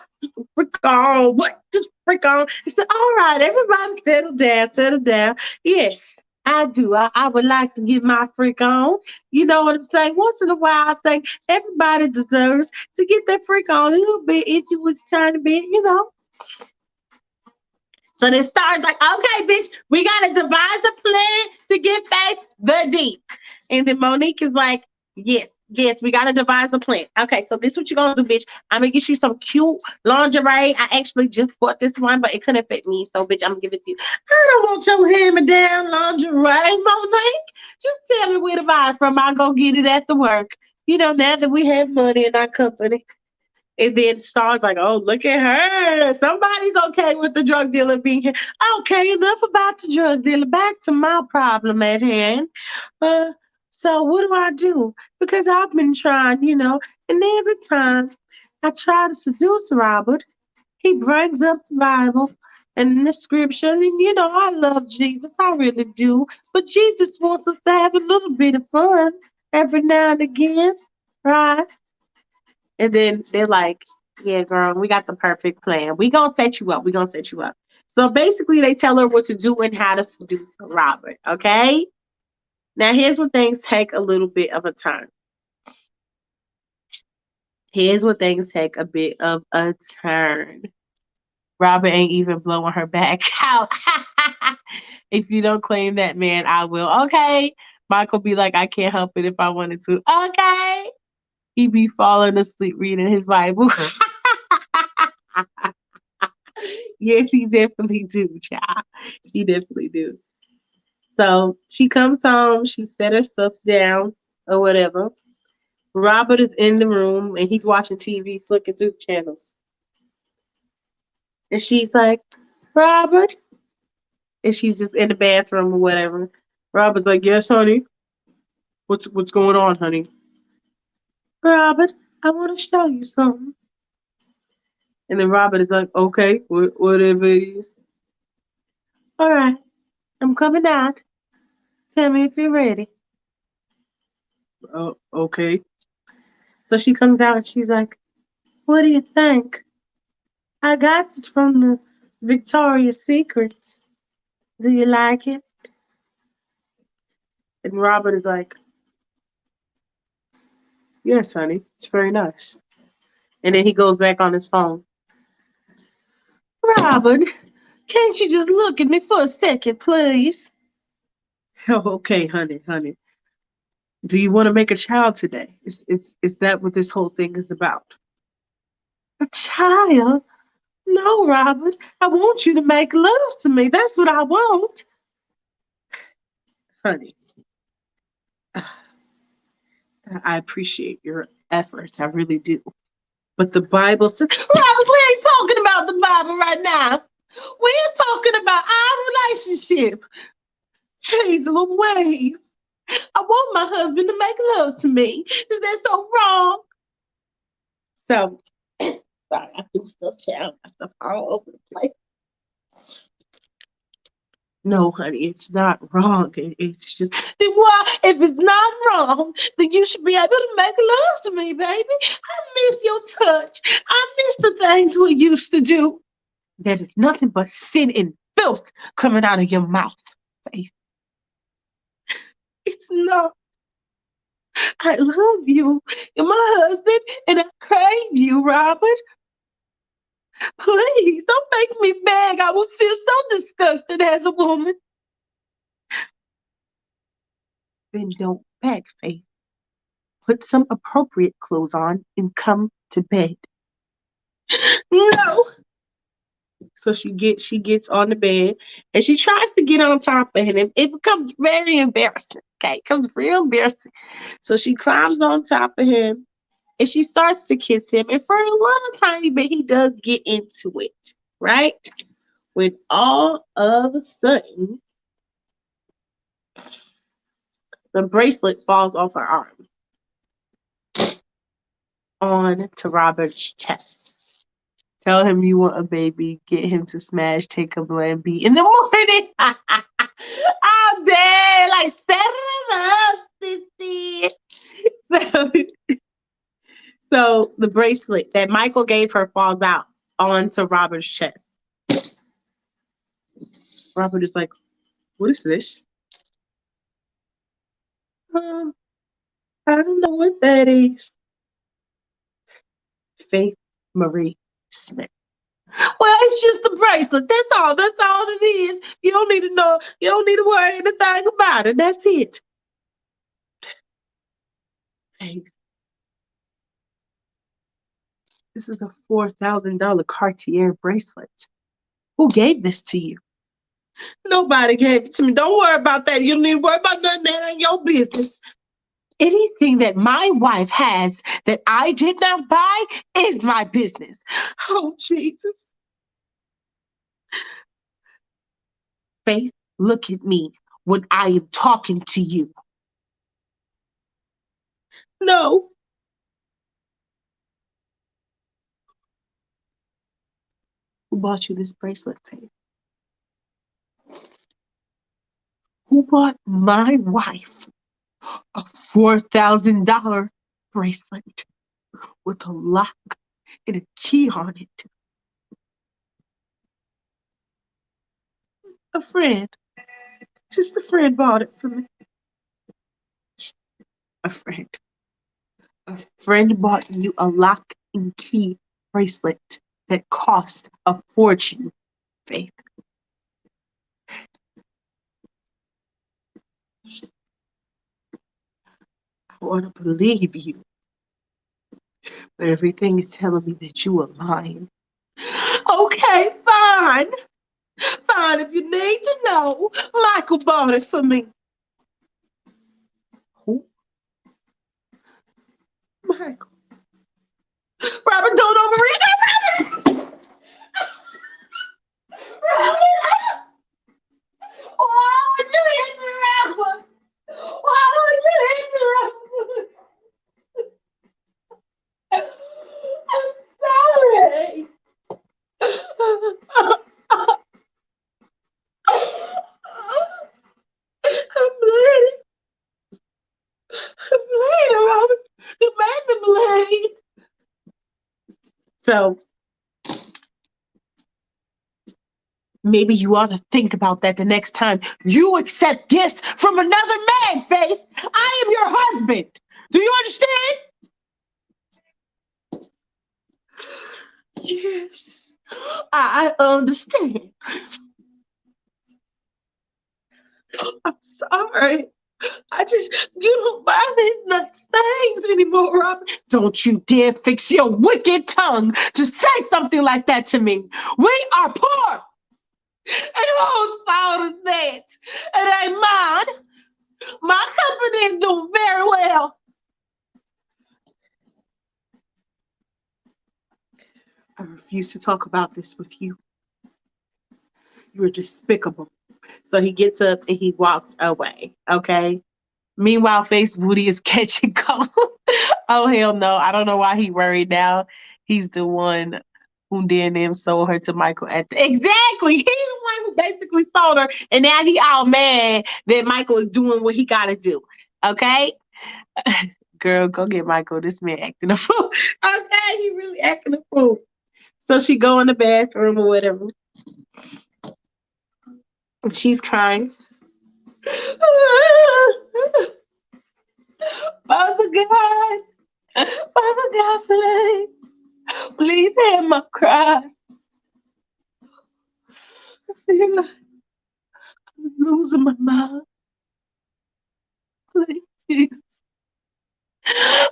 freak on? What? Just freak on? He said, all right, everybody settle down, settle down. Yes, I do. I would like to get my freak on. You know what I'm saying? Once in a while, I think everybody deserves to get their freak on a little bit, itchy with tiny bit. So then Star's like, okay, bitch, we got to devise a plan to get Faith the D. And then Monique is like, yes, we got to devise a plan. Okay, so this is what you're going to do, bitch. I'm going to get you some cute lingerie. I actually just bought this one, but it couldn't fit me. So, bitch, I'm going to give it to you. I don't want your hand-me-down lingerie, Monique. Just tell me where to buy it from. I'll go get it after work. Now that we have money in our company. And then Star's like, oh, look at her. Somebody's okay with the drug dealer being here. Okay, enough about the drug dealer. Back to my problem at hand. Uh, so what do I do? Because I've been trying, and every time I try to seduce Robert, he brings up the Bible and the scripture. And, I love Jesus. I really do. But Jesus wants us to have a little bit of fun every now and again, right? And then they're like, yeah, girl, we got the perfect plan. We gonna set you up. We gonna set you up. So basically they tell her what to do and how to seduce Robert. Okay. Now here's where things take a little bit of a turn. Here's where things take a bit of a turn. Robert ain't even blowing her back out. If you don't claim that man, I will. Okay. Michael be like, I can't help it if I wanted to. Okay. He be falling asleep reading his Bible. Yes, he definitely do, child. He definitely do. So she comes home, she set her stuff down or whatever. Robert is in the room and he's watching TV, flicking through channels. And she's like, Robert. And she's just in the bathroom or whatever. Robert's like, yes, honey. What's going on, honey? Robert, I want to show you something. And then Robert is like, okay, whatever it is. All right, I'm coming out. Tell me if you're ready. Oh, okay. So she comes out and she's like, what do you think? I got this from the Victoria's Secrets. Do you like it? And Robert is like, yes, honey, it's very nice. And then he goes back on his phone. Robert, can't you just look at me for a second, please? Oh, okay, honey. Do you want to make a child today? Is that what this whole thing is about? A child? No, Robert. I want you to make love to me. That's what I want. Honey, I appreciate your efforts. I really do. But the Bible says, Robert, we ain't talking about the Bible right now. We're talking about our relationship. Jeez Louise. I want my husband to make love to me. Is that so wrong? So, sorry, I do stuff, child. My stuff all over the place. No, honey, it's not wrong. It's just, then why, if it's not wrong, then you should be able to make love to me, baby. I miss your touch. I miss the things we used to do. That is nothing but sin and filth coming out of your mouth, Faith. It's not. I love you. You're my husband, and I crave you, Robert. Please, don't make me beg. I will feel so disgusted as a woman. Then don't beg, Faith. Put some appropriate clothes on and come to bed. No. So she gets on the bed and she tries to get on top of him. It becomes very embarrassing. Okay, it becomes real embarrassing. So she climbs on top of him and she starts to kiss him. And for a little tiny bit, he does get into it, right? When all of a sudden, the bracelet falls off her arm on to Robert's chest. Tell him you want a baby. Get him to smash, take a blood, and be in the morning. I'm dead. Like, set it up, sissy. So the bracelet that Michael gave her falls out onto Robert's chest. Robert is like, what is this? I don't know what that is. Faith Marie Smith. Well, it's just a bracelet. That's all. That's all it is. You don't need to know. You don't need to worry anything about it. That's it. Faith. This is a $4,000 Cartier bracelet. Who gave this to you? Nobody gave it to me. Don't worry about that. You don't need to worry about nothing. That ain't your business. Anything that my wife has that I did not buy is my business. Oh, Jesus. Faith, look at me when I am talking to you. No. Who bought you this bracelet, Faith? Who bought my wife a $4,000 bracelet with a lock and a key on it? A friend. Just a friend bought it for me. A friend. A friend bought you a lock and key bracelet that cost a fortune, Faith. I want to believe you, but everything is telling me that you are lying. Okay, fine. Fine, if you need to know, Michael bought it for me. Who? Michael. Robert, don't overreact it. Robert! Why would you hit me, Robert? Why would you hit me, Robert? I'm sorry. I'm bleeding. I'm bleeding, Robert. You made me bleed. So maybe you ought to think about that the next time you accept gifts from another man, Faith. I am your husband. Do you understand? Yes, I understand. I'm sorry. You don't buy these nice things anymore, Robert. Don't you dare fix your wicked tongue to say something like that to me. We are poor. And whose fault is that? It ain't mine. My company is doing very well. I refuse to talk about this with you. You're despicable. So he gets up and he walks away. Okay. Meanwhile, Face Booty is catching cold. Oh hell no! I don't know why he worried now. He's the one who then sold her to Michael at the exactly. He's the one who basically sold her, and now he all mad that Michael is doing what he gotta do. Okay, girl, go get Michael. This man acting a fool. Okay, he really acting a fool. So she go in the bathroom or whatever. And she's crying. Father God, Father God, please hear my cry. I feel like I'm losing my mind. Please, Jesus.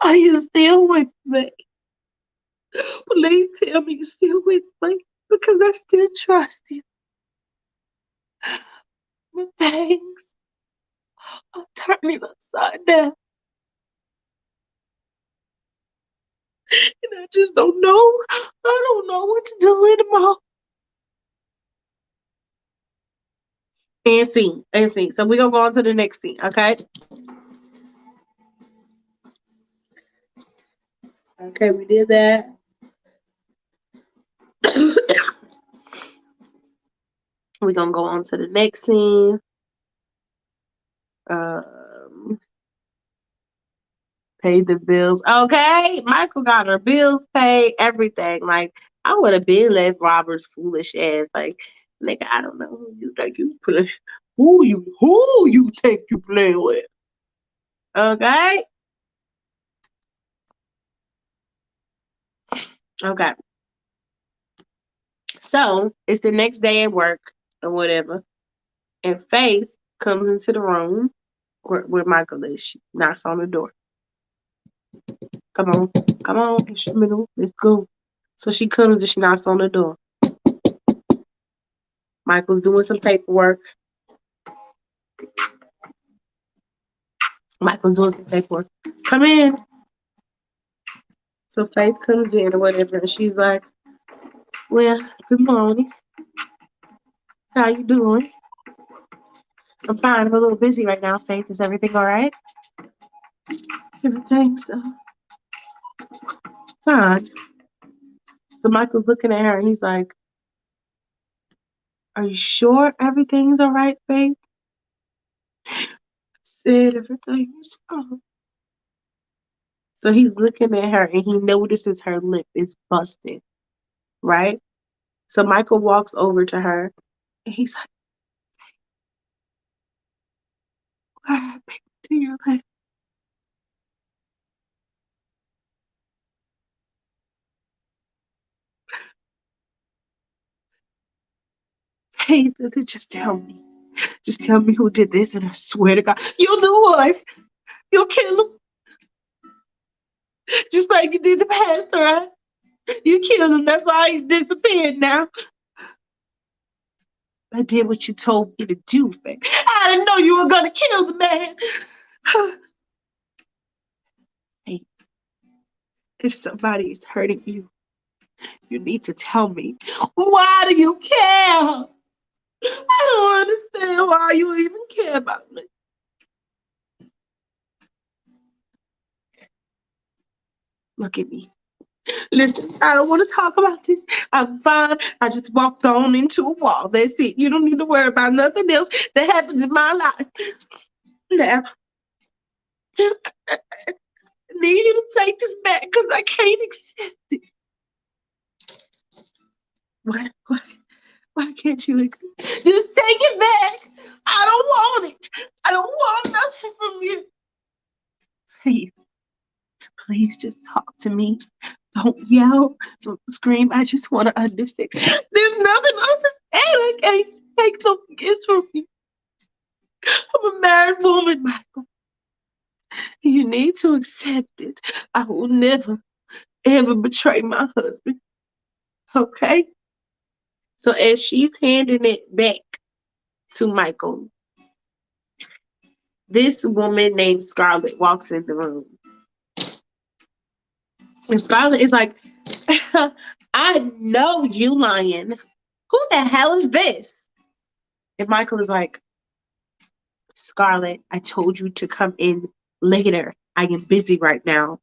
Are you still with me? Please tell me you're still with me because I still trust you. But things are turning upside down. And I just don't know. I don't know what to do anymore. And scene. So we're going to go on to the next scene, okay? Okay, we did that. We're going to go on to the next scene. Pay the bills. Okay, Michael got her bills paid, everything. Like, I would have been left Robert's foolish ass. Like, nigga, I don't know who you think you play. Who you think you play with? Okay? Okay. So it's the next day at work or whatever. And Faith comes into the room where Michael is. She knocks on the door. Come on, instrumental, let's go. So she comes and she knocks on the door. Michael's doing some paperwork. Come in. So Faith comes in or whatever, and she's like, well, good morning. How you doing? I'm fine. I'm a little busy right now, Faith. Is everything all right? Everything's fine. So Michael's looking at her, and he's like, are you sure everything's all right, Faith? I said everything's fine. So he's looking at her, and he notices her lip is busted, right? So Michael walks over to her, and he's like, what happened to your lip? Hey, just tell me. Just tell me who did this, and I swear to God, you'll do what? You'll kill him. Just like you did the pastor, right? You killed him. That's why he's disappeared now. I did what you told me to do, Faith. I didn't know you were going to kill the man. Hey, if somebody is hurting you, you need to tell me. Why do you care? I don't understand why you even care about me. Look at me. Listen, I don't want to talk about this. I'm fine. I just walked on into a wall. That's it. You don't need to worry about nothing else that happens in my life. Now, I need you to take this back because I can't accept it. Why can't you accept it? Just take it back. I don't want it. I don't want nothing from you. Please just talk to me. Don't yell. Don't scream. I just want to understand. There's nothing to understand. I can't take no gifts from you. I'm a married woman, Michael. You need to accept it. I will never, ever betray my husband. Okay? So as she's handing it back to Michael, this woman named Scarlett walks in the room. And Scarlett is like, I know you lying. Who the hell is this? And Michael is like, Scarlett, I told you to come in later. I am busy right now.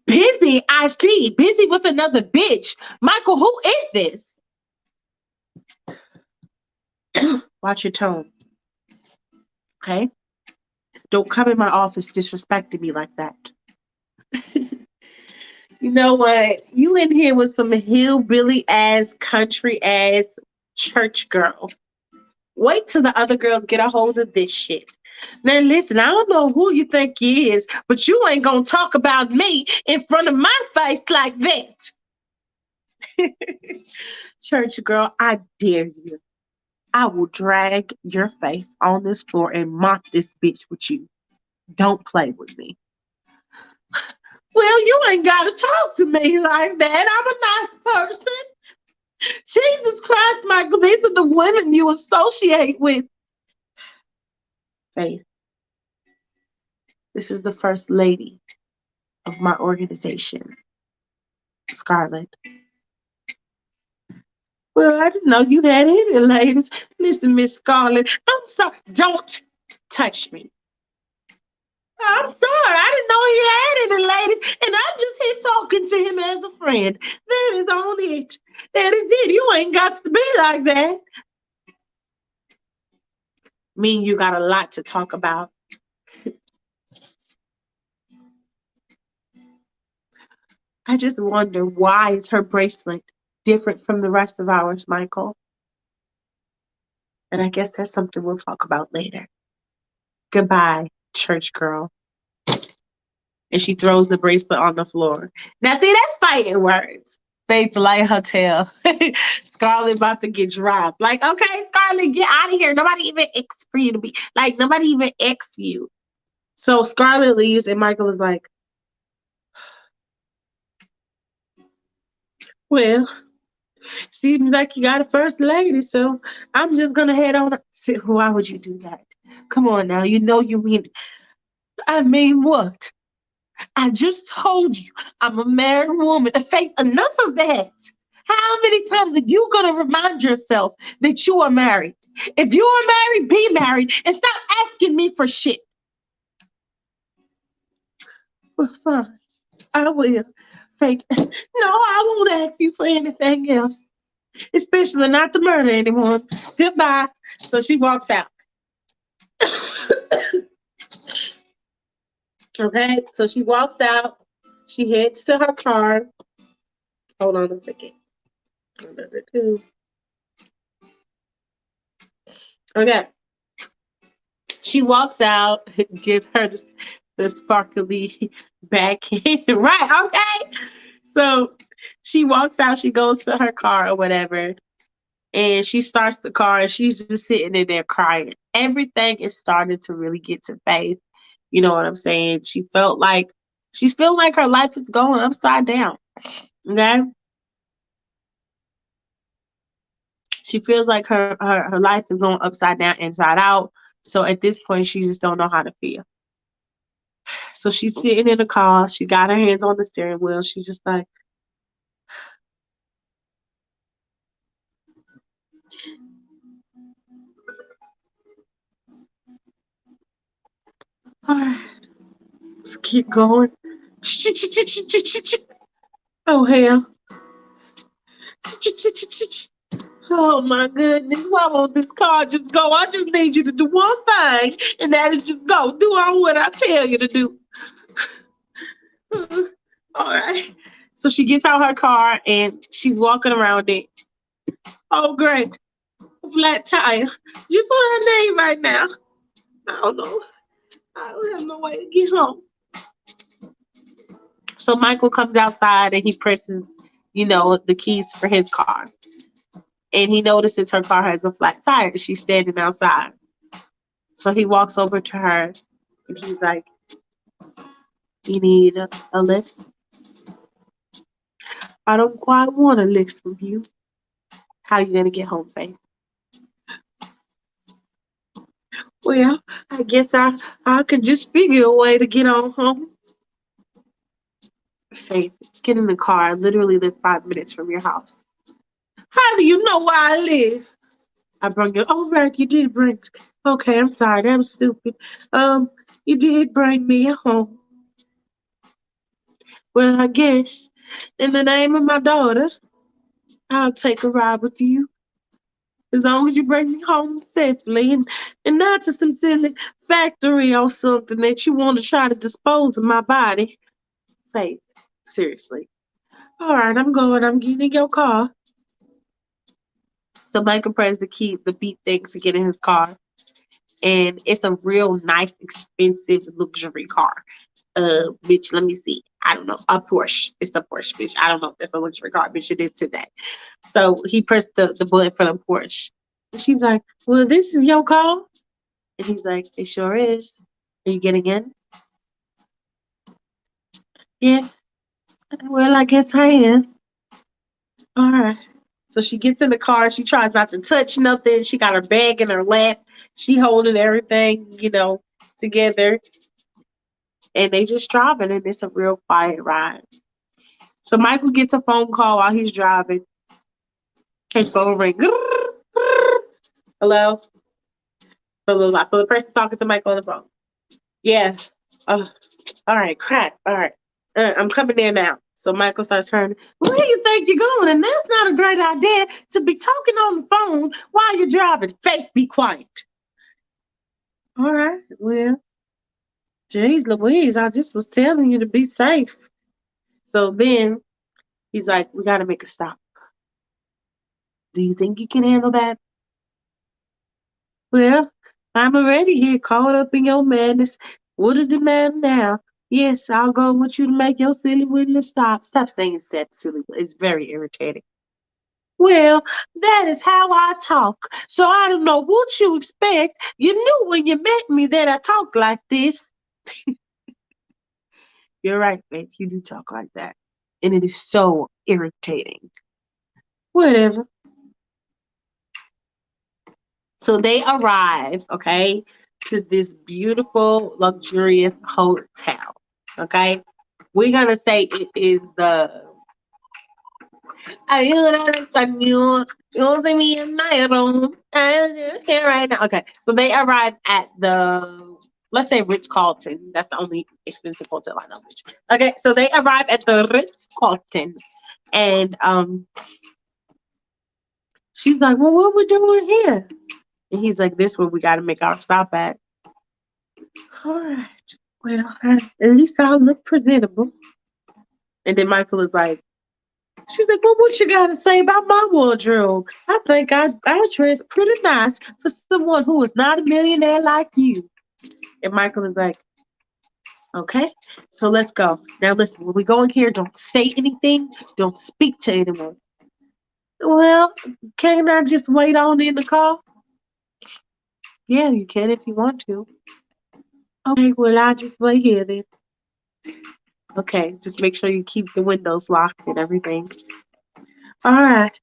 Busy? I see. Busy with another bitch. Michael, who is this? Watch your tone. Okay? Don't come in my office disrespecting me like that. You know what? You in here with some hillbilly ass, country ass church girl. Wait till the other girls get a hold of this shit. Now listen, I don't know who you think he is, but you ain't gonna talk about me in front of my face like that. Church girl, I dare you. I will drag your face on this floor and mop this bitch with you. Don't play with me. Well, you ain't gotta talk to me like that. I'm a nice person. Jesus Christ, Michael, these are the women you associate with. Faith, this is the first lady of my organization, Scarlett. Well, I didn't know you had any ladies. Listen, Miss Scarlett, I'm sorry. Don't touch me. I'm sorry. I didn't know he had any ladies, and I'm just here talking to him as a friend. That is on it. That is it. You ain't got to be like that. Me and you got a lot to talk about. I just wonder, why is her bracelet different from the rest of ours, Michael? And I guess that's something we'll talk about later. Goodbye, church girl. And she throws the bracelet on the floor. Now, see, that's fighting words. Faith Light Hotel. Scarlett about to get dropped. Like, okay, Scarlett, get out of here. Nobody even X for you to be. Like, nobody even X you. So Scarlett leaves, and Michael is like, well, seems like you got a first lady, so I'm just gonna head on up. Why would you do that? Come on now, you know you mean. I mean what? I just told you I'm a married woman. Faith, enough of that. How many times are you gonna remind yourself that you are married? If you are married, be married and stop asking me for shit. Well, fine, I will. Faith, no, I won't ask you for anything else, especially not to murder anyone. Goodbye. So she walks out. Okay, so she walks out. She heads to her car. Hold on a second. Okay. She walks out, give her the sparkly backhand. Right, okay. So she walks out, she goes to her car or whatever, and she starts the car and she's just sitting in there crying. Everything is starting to really get to Faith. You know what I'm saying? She's feeling like her life is going upside down. Okay? She feels like her life is going upside down, inside out. So at this point, she just don't know how to feel. So she's sitting in the car. She got her hands on the steering wheel. She's just like, all right, let's keep going. Oh, hell. Oh, my goodness. Why won't this car just go? I just need you to do one thing, and that is just go. Do all what I tell you to do. All right. So she gets out her car, and she's walking around it. Oh, great. Flat tire. Just what I need right now. I don't know. I don't have no way to get home. So Michael comes outside and he presses, the keys for his car. And he notices her car has a flat tire. She's standing outside. So he walks over to her and he's like, you need a lift? I don't quite want a lift from you. How are you going to get home, Faith? Well, I guess I could just figure a way to get on home. Faith, get in the car. I literally live 5 minutes from your house. How do you know where I live? I brought you. Oh, right, you did bring. Okay, I'm sorry. That was stupid. You did bring me home. Well, I guess in the name of my daughter, I'll take a ride with you. As long as you bring me home safely and not to some silly factory or something that you want to try to dispose of my body. Faith, seriously. All right, I'm going. I'm getting in your car. So Michael presses the key, the beep thing to get in his car. and it's a real nice, expensive luxury car. Bitch, let me see. I don't know. A Porsche. It's a Porsche, bitch. I don't know if it's a luxury car, bitch. It is today. So he pressed the button for the Porsche. And she's like, well, this is your car? And he's like, it sure is. Are you getting in? Yeah. Well, I guess I am. All right. So she gets in the car. She tries not to touch nothing. She got her bag in her lap. She holding everything, together. And they just driving, and it's a real quiet ride. So Michael gets a phone call while he's driving. His phone ring. Hello? So the person talking to Michael on the phone. Yes. Oh, all right, crap. All right. I'm coming there now. So Michael starts turning. Where do you think you're going? And that's not a great idea to be talking on the phone while you're driving. Faith, be quiet. All right. Well, geez, Louise, I just was telling you to be safe. So then he's like, we got to make a stop. Do you think you can handle that? Well, I'm already here caught up in your madness. What does it matter now? Yes, I'll go with you to make your silly witness stop. Stop saying that silly. It's very irritating. Well, that is how I talk. So I don't know what you expect. You knew when you met me that I talk like this. You're right, Faith. You do talk like that. And it is so irritating. Whatever. So they arrive, okay, to this beautiful, luxurious hotel. Okay. We're gonna say it is the using me in my room. I'm just here right now. Okay. So they arrive at the, let's say, Ritz Carlton. That's the only expensive hotel I know. Okay, so they arrive at the Ritz Carlton, and she's like, well, what we doing here? And he's like, this is where we got to make our stop at. All right. Well, at least I look presentable. And then Michael is like, she's like, well, what you got to say about my wardrobe? I think I dress pretty nice for someone who is not a millionaire like you. And Michael is like, okay, so let's go. Now listen, when we go in here, don't say anything. Don't speak to anyone. Well, can't I just wait on in the car? Yeah, you can if you want to. Okay, well, I'll just wait here then. Okay, just make sure you keep the windows locked and everything. All right.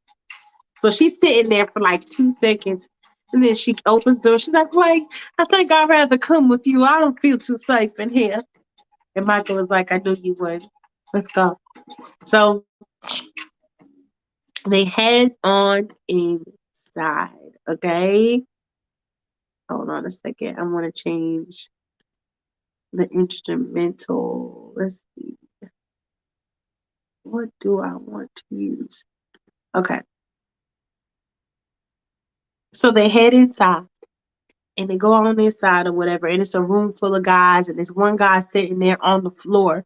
So she's sitting there for like 2 seconds, and then she opens the door. She's like, wait, I think I'd rather come with you. I don't feel too safe in here. And Michael is like, I knew you would. Let's go. So they head on inside, okay? Hold on a second. I want to change the instrumental. Let's see. What do I want to use? Okay. So they head inside and they go on inside or whatever, and it's a room full of guys, and there's one guy sitting there on the floor.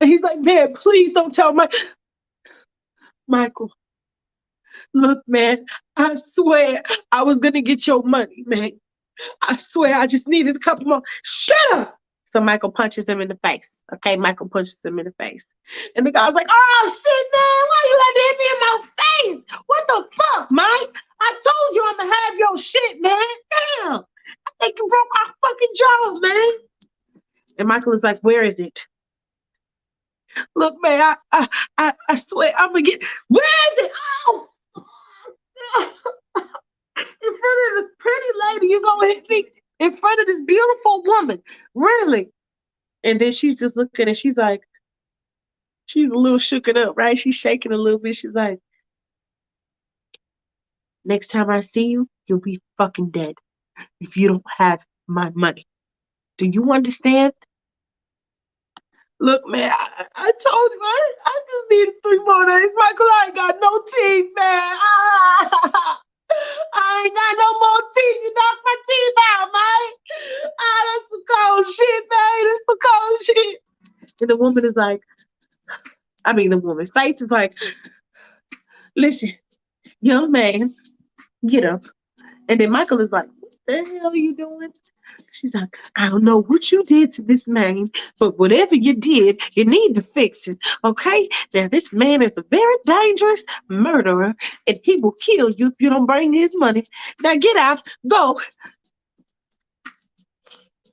And he's like, man, please don't tell Michael. Look, man, I swear I was gonna get your money, man. I swear I just needed a couple more. Shut up! So Michael punches him in the face. Okay, Michael punches him in the face. And the guy's like, oh shit, man, why you had to hit me in my face? What the fuck, Mike? I told you I'm gonna have your shit, man. Damn. I think you broke our fucking jaws, man. And Michael is like, where is it? Look, man, I swear I'm gonna get, where is it? Oh! In front of this pretty lady, you gonna hit me in front of this beautiful woman. Really? And then she's just looking and she's like, she's a little shooken up, right? She's shaking a little bit. She's like, next time I see you, you'll be fucking dead if you don't have my money. Do you understand? Look, man, I told you, I just needed 3 more days. Michael, I ain't got no teeth, man. I ain't got no more teeth. You knocked my teeth out, man. That's some cold shit, man. That's some cold shit. And the woman is like, the woman's face is like, listen, young man, get up. And then Michael is like, what the hell are you doing? She's like, I don't know what you did to this man, but whatever you did, you need to fix it. Okay? Now, this man is a very dangerous murderer, and he will kill you if you don't bring his money. Now, get out. Go.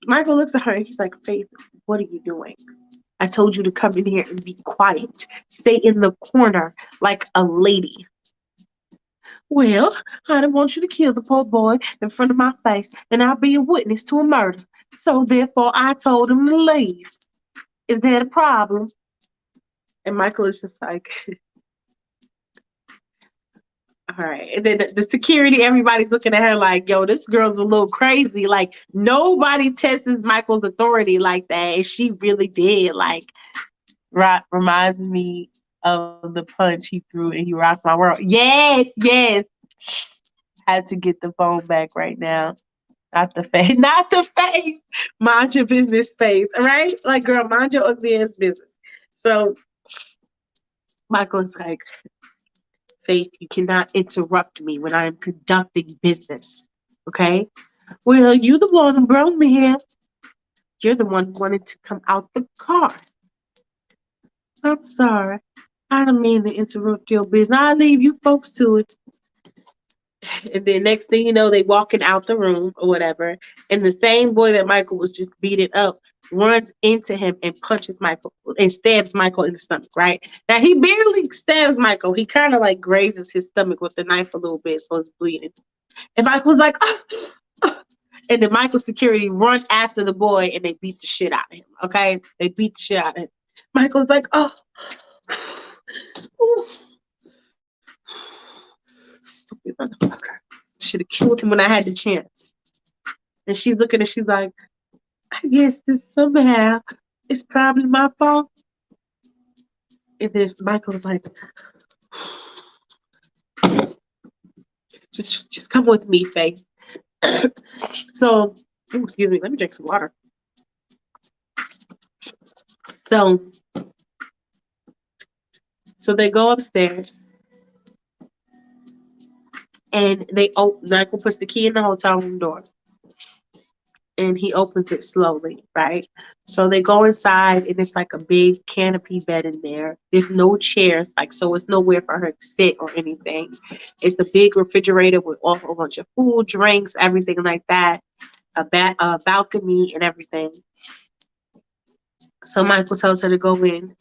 Michael looks at her and he's like, Faith, what are you doing? I told you to come in here and be quiet. Stay in the corner like a lady. Well, I didn't want you to kill the poor boy in front of my face, and I'll be a witness to a murder. So therefore, I told him to leave. Is that a problem? And Michael is just like, all right. And then the security, everybody's looking at her like, yo, this girl's a little crazy. Like, nobody tests Michael's authority like that. And she really did. Like, reminds me of the punch he threw and he rocked my world. Yes, yes. Had to get the phone back right now. Not the face. Not the face. Mind your business, face. All right? Like, girl, mind your ugly ass business. So Michael's like, Faith, you cannot interrupt me when I am conducting business. Okay? Well, you're the one who brought me here. You're the one who wanted to come out the car. I'm sorry. I don't mean to interrupt your business. I'll leave you folks to it. And then next thing you know, they walking out the room or whatever. And the same boy that Michael was just beating up runs into him and punches Michael and stabs Michael in the stomach, right? Now he barely stabs Michael. He kind of like grazes his stomach with the knife a little bit, so it's bleeding. And Michael's like, oh, oh. And then Michael's security run after the boy and they beat the shit out of him. Okay? They beat the shit out of him. Michael's like, oh. Stupid motherfucker. Should have killed him when I had the chance. And she's looking and she's like, I guess this somehow it's probably my fault. And then Michael's like, just come with me, Faith. So, excuse me, let me drink some water. So they go upstairs and Michael puts the key in the hotel room door and he opens it slowly, right? So they go inside and it's like a big canopy bed in there. There's no chairs, like, so it's nowhere for her to sit or anything. It's a big refrigerator with a whole bunch of food, drinks, everything like that, a balcony and everything. So Michael tells her to go in.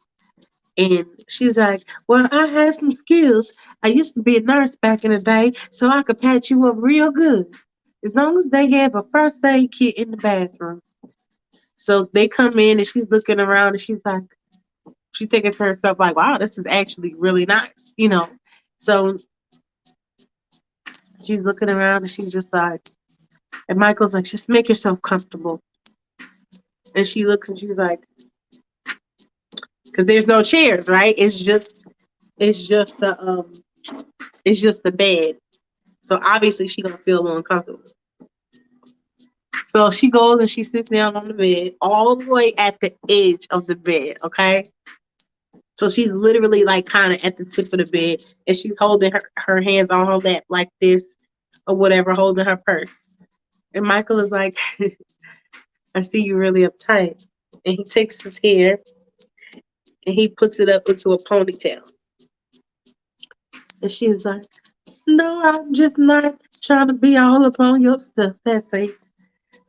And she's like, well, I had some skills. I used to be a nurse back in the day, so I could patch you up real good. As long as they have a first aid kit in the bathroom. So they come in and she's looking around and she's like, she's thinking to herself like, wow, this is actually really nice, you know. So she's looking around and she's just like, and Michael's like, just make yourself comfortable. And she looks and she's like, because there's no chairs, right? It's just the bed. So obviously she gonna feel a little uncomfortable. So she goes and she sits down on the bed, all the way at the edge of the bed, okay? So she's literally like kind of at the tip of the bed, and she's holding her hands on her lap like this or whatever, holding her purse. And Michael is like, I see you really uptight. And he takes his hair and he puts it up into a ponytail. And she's like, no, I'm just not trying to be all up on your stuff. That's it.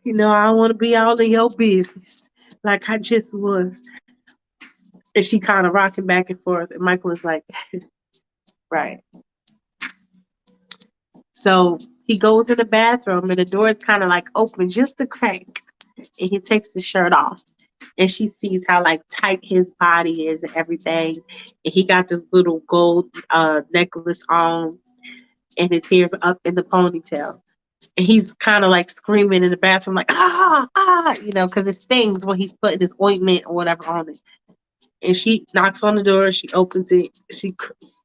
You know, I don't want to be all in your business like I just was. And she kind of rocking back and forth. And Michael is like, right. So he goes in the bathroom and the door is kind of like open just a crack. And he takes his shirt off. And she sees how like tight his body is and everything. And he got this little gold necklace on, and his hair's up in the ponytail. And he's kind of like screaming in the bathroom, like, you know, because it stings when he's putting his ointment or whatever on it. And she knocks on the door. She opens it. She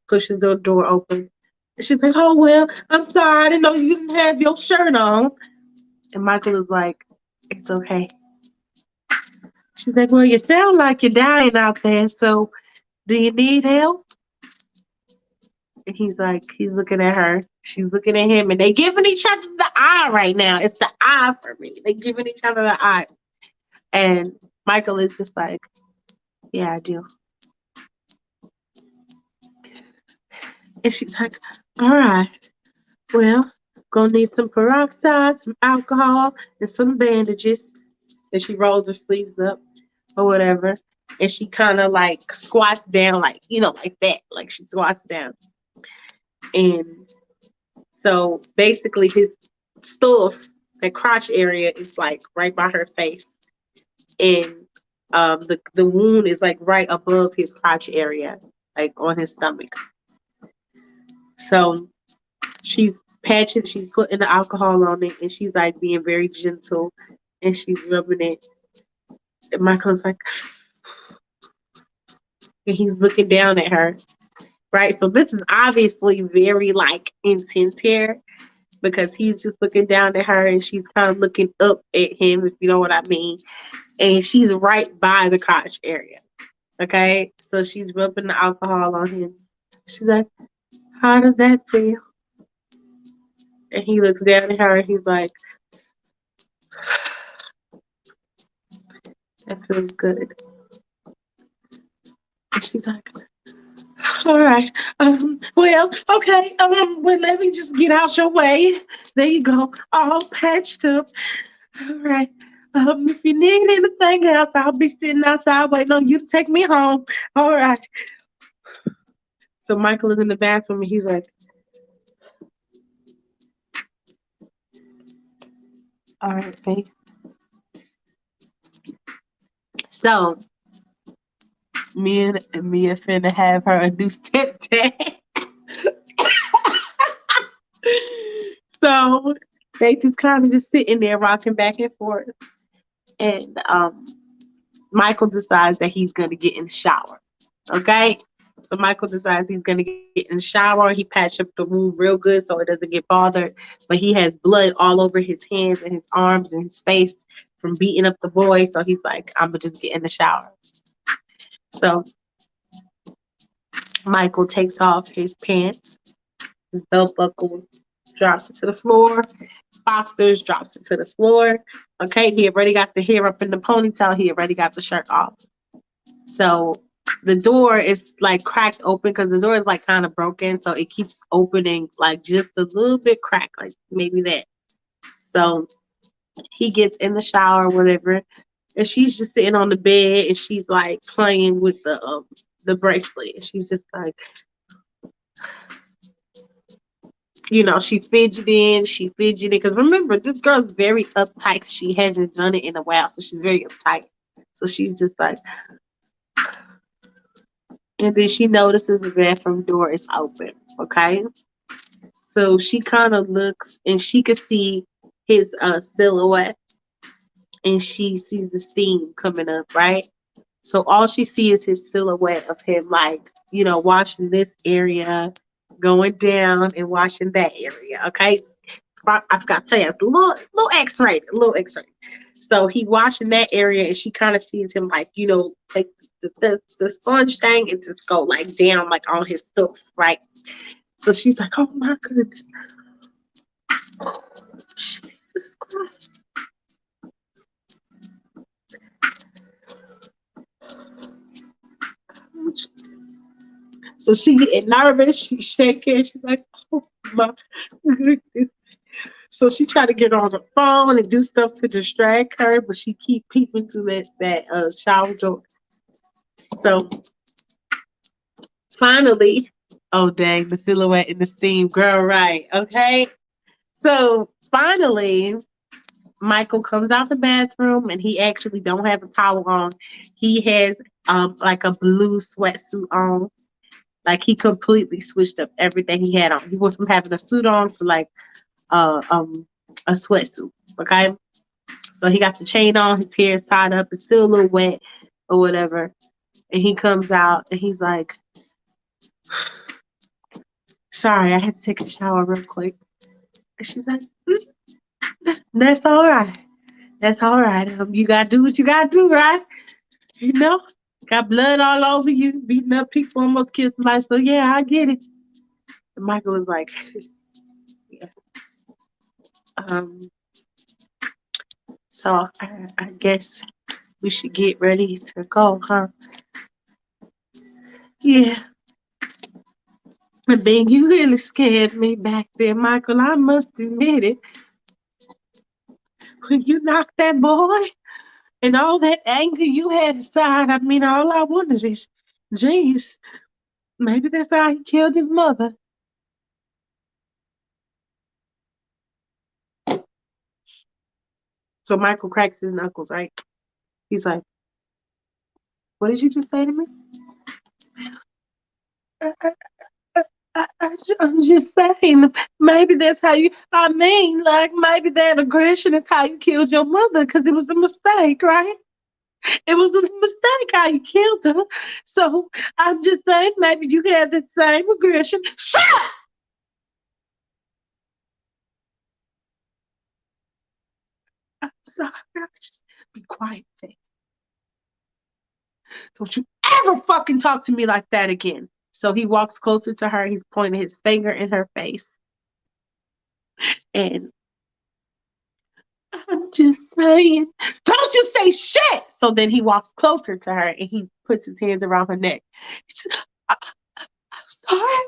pushes the door open. And she's like, oh, well, I'm sorry. I didn't know you didn't have your shirt on. And Michael is like, it's okay. She's like, well, you sound like you're dying out there, so do you need help? And he's looking at her. She's looking at him, and they giving each other the eye right now. It's the eye for me. They giving each other the eye. And Michael is just like, yeah, I do. And she's like, all right, well, gonna need some peroxide, some alcohol, and some bandages. And she rolls her sleeves up or whatever. And she kind of like squats down, like, like that. Like she squats down. And so basically his stuff, that crotch area is like right by her face. And the wound is like right above his crotch area, like on his stomach. So she's patching, she's putting the alcohol on it, and she's like being very gentle, and she's rubbing it. And Michael's like, and he's looking down at her, right? So this is obviously very like intense here, because he's just looking down at her, and she's kind of looking up at him, if you know what I mean. And she's right by the crotch area. Okay, so she's rubbing the alcohol on him. She's like, how does that feel? And he looks down at her, and he's like, that feels good. And she's like, all right, well, okay, well, let me just get out your way. There you go, all patched up. All right, if you need anything else, I'll be sitting outside waiting on you to take me home. All right. So Michael is in the bathroom, and he's like, all right, babe. So me and Mia finna have her a new stepdad. So they just kind of just sitting there rocking back and forth. And Michael decides that he's gonna get in the shower. Okay? So Michael decides he's gonna get in the shower. He patched up the wound real good so it doesn't get bothered. But he has blood all over his hands and his arms and his face from beating up the boy. So he's like, I'm gonna just get in the shower. So Michael takes off his pants, his belt buckle drops it to the floor, boxers drops it to the floor. Okay, he already got the hair up in the ponytail, he already got the shirt off. So the door is like cracked open because the door is like kind of broken, so it keeps opening like just a little bit cracked, like maybe that. So he gets in the shower, whatever, and she's just sitting on the bed, and she's like playing with the bracelet. And she's just like, she's fidgeting, because remember, this girl's very uptight because she hasn't done it in a while, so she's very uptight. So she's just like, and then she notices the bathroom door is open. Okay, so she kind of looks, and she could see his silhouette, and she sees the steam coming up, right? So all she sees is his silhouette of him, like, washing this area, going down and washing that area. Okay, I forgot to tell you, it's a little X-rated. So he washing that area, and she kind of sees him, like, take the sponge thing and just go like down, like on his stuff, right? So she's like, oh my goodness, oh, Jesus Christ. So she getting nervous, she's shaking, she's like, oh my goodness. So she tried to get on the phone and do stuff to distract her, but she keep peeping through that shower door. So finally, oh dang, the silhouette in the steam, girl, right? Okay. So finally, Michael comes out the bathroom, and he actually don't have a towel on. He has like a blue sweatsuit on. Like, he completely switched up everything he had on. He went from having a suit on to like a sweatsuit. Okay, so he got the chain on, his hair is tied up, it's still a little wet or whatever, and he comes out, and he's like, sorry, I had to take a shower real quick. And she's like, that's all right, you gotta do what you gotta do, right? Got blood all over you, beating up people, almost killed somebody, so yeah, I get it. Michael was like, yeah. So I guess we should get ready to go, huh? Yeah. But then you really scared me back there, Michael. I must admit it. When you knocked that boy and all that anger you had inside, I mean, all I wondered is, geez, maybe that's how he killed his mother. So Michael cracks his knuckles, right? He's like, what did you just say to me? I, am just saying, maybe that's how you, I mean, like, maybe that aggression is how you killed your mother because it was a mistake, right? It was a mistake how you killed her. So I'm just saying, maybe you had the same aggression. Shut up! I'm sorry. Just be quiet, Faith. Don't you ever fucking talk to me like that again. So he walks closer to her. He's pointing his finger in her face. And I'm just saying, don't you say shit. So then he walks closer to her and he puts his hands around her neck. I'm sorry.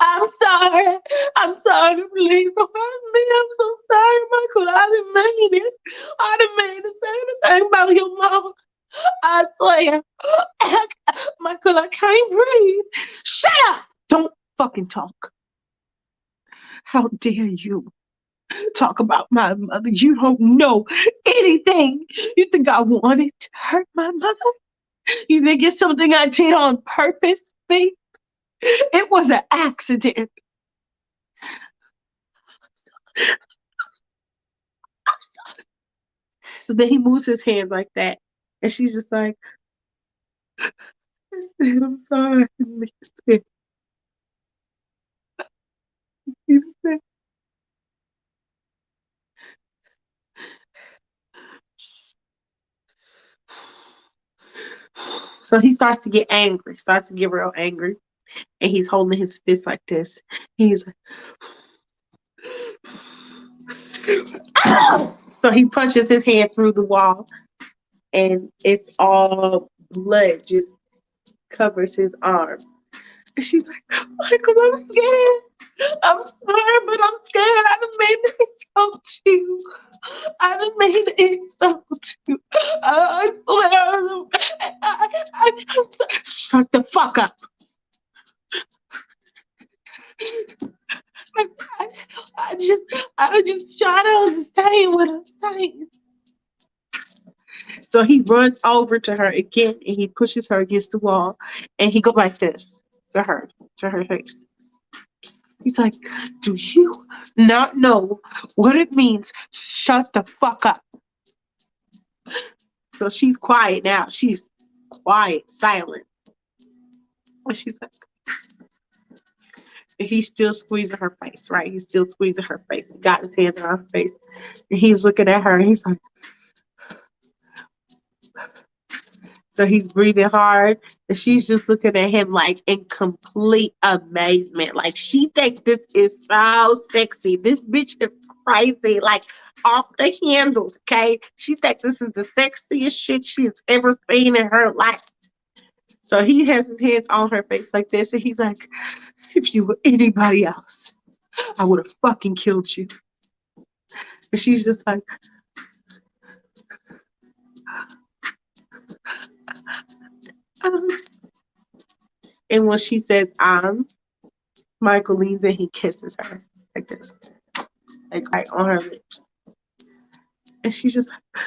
I'm sorry. I'm sorry. Please don't hurt me. I'm so sorry, Michael. I didn't mean it. I didn't mean to say anything about your mom. I swear. Michael, I can't breathe. Shut up. Don't fucking talk. How dare you talk about my mother? You don't know anything. You think I wanted to hurt my mother? You think it's something I did on purpose, Faith? It was an accident. So then he moves his hands like that. And she's just like, I said, I'm sorry. I didn't mean to say it. So he starts to get angry, starts to get real angry. And he's holding his fist like this. He's like, so he punches his hand through the wall. And it's all blood just covers his arm. And she's like, Michael, I'm scared. I'm sorry, but I'm scared. I didn't mean to insult you. I didn't mean to insult you. I swear. I'm sorry. Shut the fuck up. I, I just try to understand what I'm saying. So he runs over to her again and he pushes her against the wall and he goes like this to her face. He's like, do you not know what it means? Shut the fuck up. So she's quiet now. She's quiet, silent. And she's like, and he's still squeezing her face, right? He's still squeezing her face. He got his hands on her face. And he's looking at her and he's like, so he's breathing hard, and she's just looking at him like in complete amazement. Like she thinks this is so sexy. This bitch is crazy, like off the handles. Okay, she thinks this is the sexiest shit she has ever seen in her life. So he has his hands on her face like this, and he's like, "If you were anybody else, I would have fucking killed you." And she's just like, um. And when she says, Michael leans and he kisses her like this, like right on her lips. And she's just like,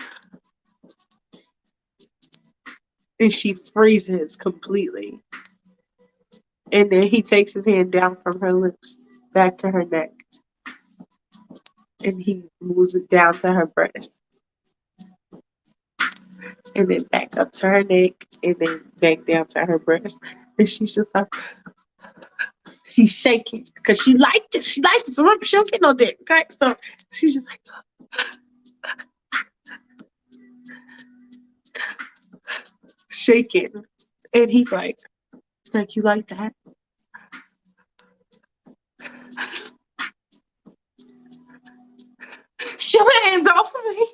and she freezes completely. And then he takes his hand down from her lips back to her neck. And he moves it down to her breast. And then back up to her neck. And then back down to her breast. And she's just like, she's shaking. Because she liked it. She liked it. So she don't get no dick. Okay? So she's just like, shaking. And he's like, you like that? Your hands off of me.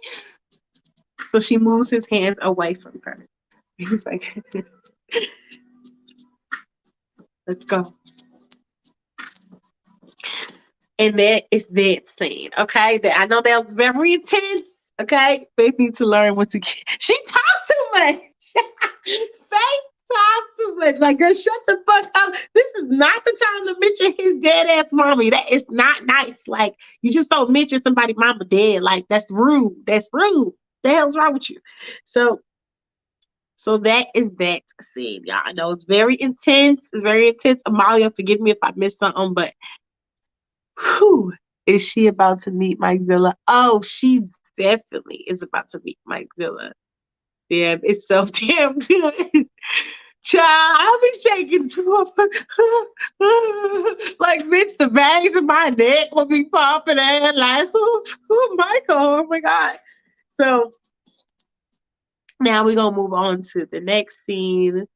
So she moves his hands away from her. He's like, let's go. And that is that scene. Okay. I know that was very intense. Okay. Faith needs to learn what to get. She talked too much. Faith talked too much. Like, girl, shut the fuck up. This is not the time to mention his dead ass mommy. That is not nice. Like, you just don't mention somebody mama dead. Like, that's rude. That's rude. The hell's wrong with you? So that is that scene, y'all. I know it's very intense. It's very intense. Amalia, forgive me if I missed something, but whew, is she about to meet Mike Zilla? Oh, she definitely is about to meet Mike Zilla. Damn, it's so damn good. Child, I'll be shaking too. Like, bitch, the veins in my neck will be popping and like, who, Michael? Oh my God. So now we're gonna move on to the next scene.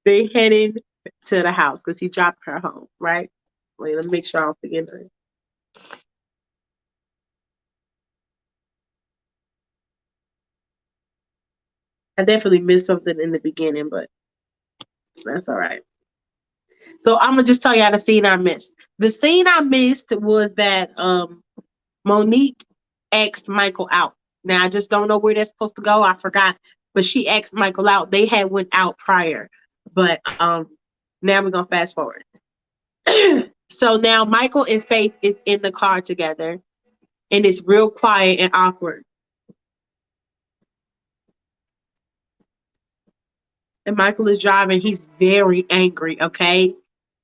They heading to the house because he dropped her home, right? Wait, let me make sure I don't forget her. I definitely missed something in the beginning, but that's all right. So I'm gonna just tell y'all the scene I missed. The scene I missed was that Monique asked Michael out. Now I just don't know where they're supposed to go. I forgot, but she asked Michael out. They had went out prior, but now we're gonna fast forward. So now Michael and Faith is in the car together, and it's real quiet and awkward. And Michael is driving. He's very angry. Okay,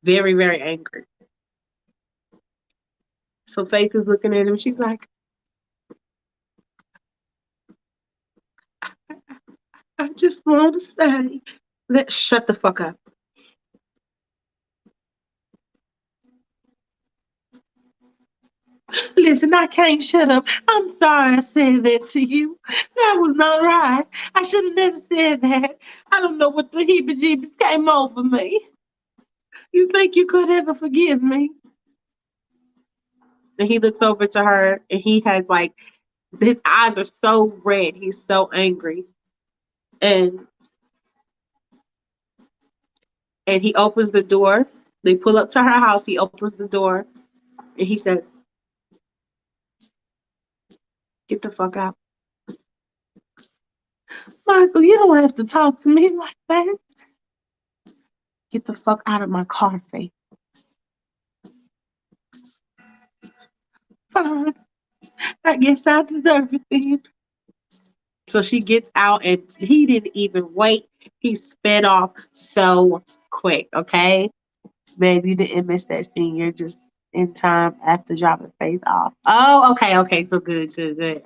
very very angry. So Faith is looking at him. She's like, I just want to say that shut the fuck up. Listen, I can't shut up. I'm sorry I said that to you. That was not right. I should have never said that. I don't know what the heebie-jeebies came over me. You think you could ever forgive me? And he looks over to her and he has like, his eyes are so red. He's so angry. And he opens the door. They pull up to her house. He opens the door and he says, get the fuck out. Michael, you don't have to talk to me like that. Get the fuck out of my car, Faith. Fine. I guess I deserve it then. So she gets out and he didn't even wait. He sped off so quick, okay? Maybe you didn't miss that scene. You're just in time after dropping Faith off. Oh, okay. So good.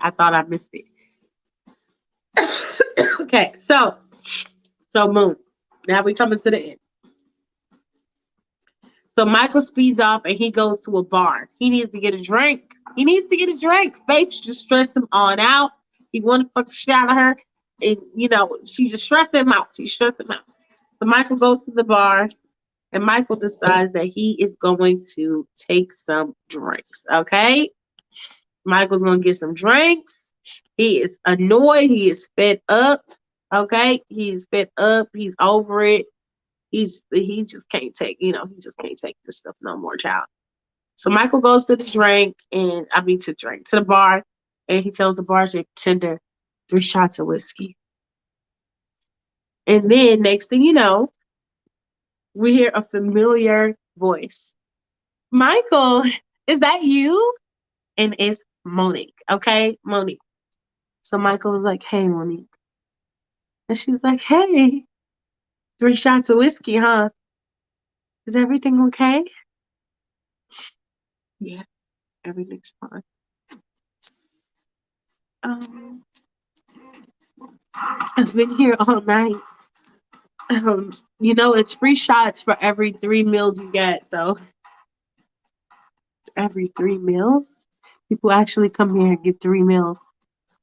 I thought I missed it. Okay, so Moon. Now we coming to the end. So Michael speeds off and he goes to a bar. He needs to get a drink. Faith just stressed him on out. He wanted to fuck the shit out of her. And, she just stressed him out. So Michael goes to the bar and Michael decides that he is going to take some drinks. Okay? Michael's going to get some drinks. He is annoyed. He is fed up. Okay? He's fed up. He's over it. He just can't take, he just can't take this stuff no more, child. So Michael goes to the to the bar, and he tells the bartender 3 shots of whiskey. And then next thing you know, we hear a familiar voice. Michael, is that you? And it's Monique, okay? Monique. So Michael is like, hey, Monique. And she's like, hey, 3 shots of whiskey, huh? Is everything okay? Yeah, everything's fine. I've been here all night. It's free shots for every 3 meals you get. So every 3 meals, people actually come here and get 3 meals.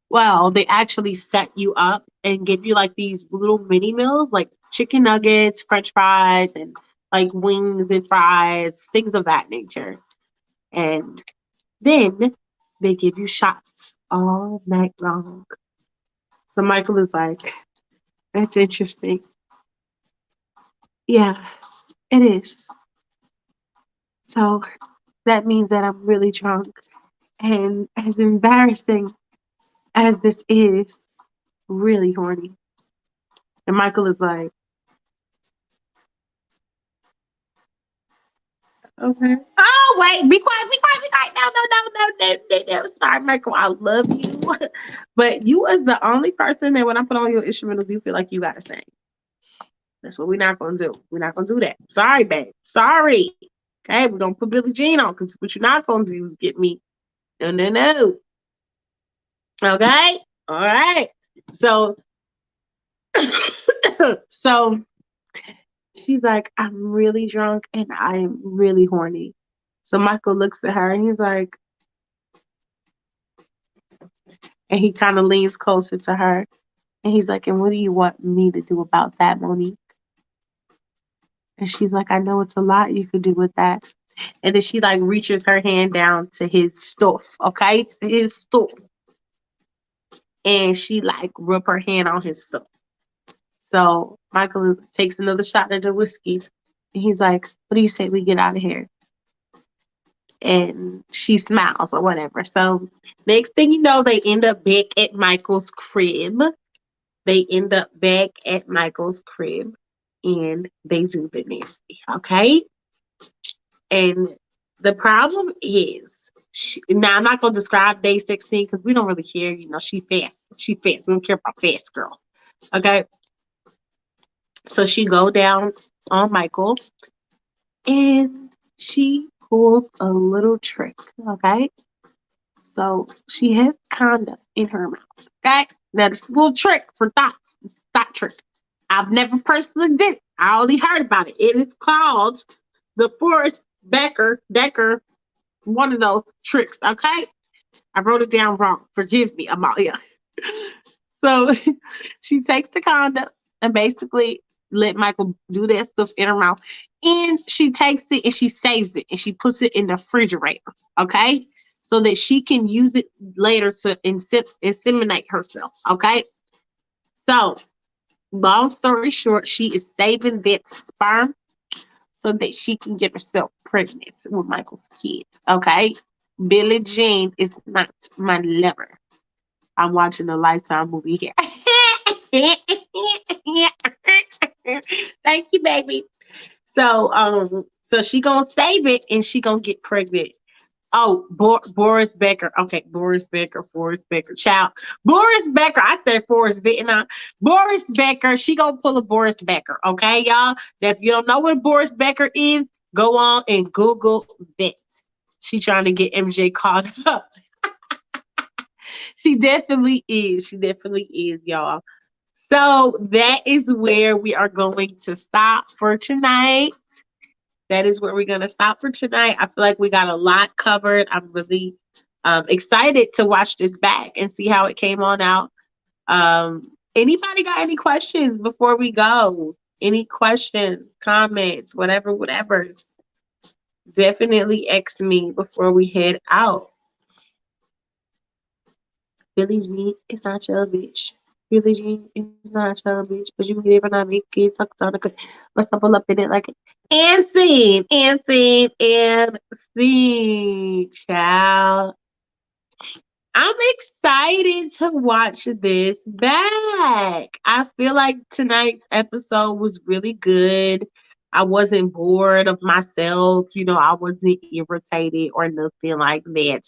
Well, they actually set you up and give you like these little mini meals, like chicken nuggets, French fries, and like wings and fries, things of that nature. And then they give you shots all night long. So Michael is like, that's interesting. Yeah, it is. So that means that I'm really drunk. And as embarrassing as this is, really horny. And Michael is like, okay. Oh, wait, be quiet, be quiet, be quiet. No, no, no, no, no, no, no. Sorry, Michael, I love you. But you is the only person that when I put on your instrumentals, you feel like you gotta sing. That's what we're not gonna do. We're not gonna do that. Sorry, babe. Sorry. Okay, we're gonna put Billie Jean on because what you're not gonna do is get me. No, no, no. Okay? All right. So so she's like, I'm really drunk and I'm really horny. So Michael looks at her and he's like, and he kind of leans closer to her. And he's like, and what do you want me to do about that, Monique? And she's like, I know it's a lot you could do with that. And then she like reaches her hand down to his stuff, okay? To his stuff. And she like rub her hand on his stuff. So Michael takes another shot of the whiskey. And he's like, what do you say we get out of here? And she smiles or whatever. So next thing you know, they end up back at Michael's crib. They end up back at Michael's crib and they do the nasty, okay? And the problem is, now I'm not going to describe day 16 because we don't really care. You know, she fast. She fast. We don't care about fast girls, okay? So she go down on Michael and she pulls a little trick, okay? So she has condom in her mouth, okay? Now this is a little trick for thoughts. This is thought trick. I've never personally did it. I only heard about it. It is called the Forrest Becker, one of those tricks, okay? I wrote it down wrong. Forgive me, Amalia. So she takes the condom and basically let Michael do that stuff in her mouth. And she takes it and she saves it and she puts it in the refrigerator, okay? So that she can use it later to inseminate herself, okay? So, long story short, she is saving that sperm so that she can get herself pregnant with Michael's kids, okay? Billie Jean is not my lover. I'm watching a Lifetime movie here. Thank you, baby. So she gonna save it and she gonna get pregnant. Oh, Boris Becker. Okay, Boris Becker, Forrest Becker. Child. Boris Becker. I said Forrest Vietnam. Boris Becker. She gonna pull a Boris Becker. Okay, y'all. Now, if you don't know what Boris Becker is, go on and Google that. She trying to get MJ caught up. She definitely is. She definitely is, y'all. So that is where we are going to stop for tonight. That is where we're going to stop for tonight. I feel like we got a lot covered. I'm really excited to watch this back and see how it came on out. Anybody got any questions before we go? Any questions, comments, whatever, whatever. Definitely ask me before we head out. Billie Jean is not your bitch. Billie Jean is not your bitch, but you can get it but not make it suck on the good. Let's double up in it like and scene, and scene, child. I'm excited to watch this back. I feel like tonight's episode was really good. I wasn't bored of myself. You know, I wasn't irritated or nothing like that.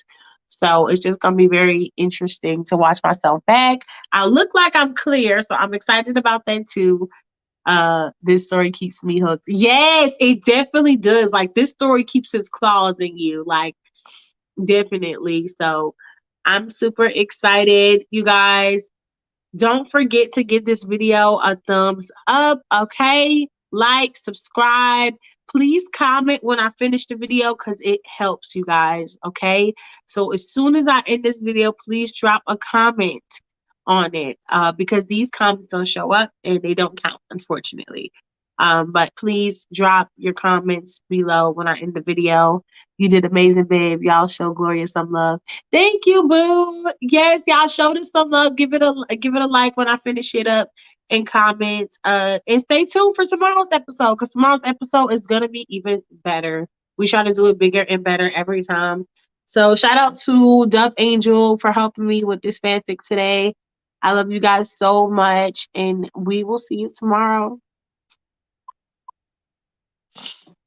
So it's just going to be very interesting to watch myself back. I look like I'm clear, so I'm excited about that too. This story keeps me hooked. Yes, it definitely does. Like this story keeps its claws in you. Like definitely. So I'm super excited, you guys. Don't forget to give this video a thumbs up, okay? Like, subscribe. Please comment when I finish the video because it helps you guys, okay? So as soon as I end this video, please drop a comment on it because these comments don't show up and they don't count, unfortunately. But please drop your comments below when I end the video. You did amazing, babe. Y'all show Gloria some love. Thank you, boo. Yes, y'all showed us some love. Give it a like when I finish it up and comment. And stay tuned for tomorrow's episode, because tomorrow's episode is gonna be even better. We try to do it bigger and better every time. So shout out to Dove Angel for helping me with this fanfic today. I love you guys so much, and we will see you tomorrow.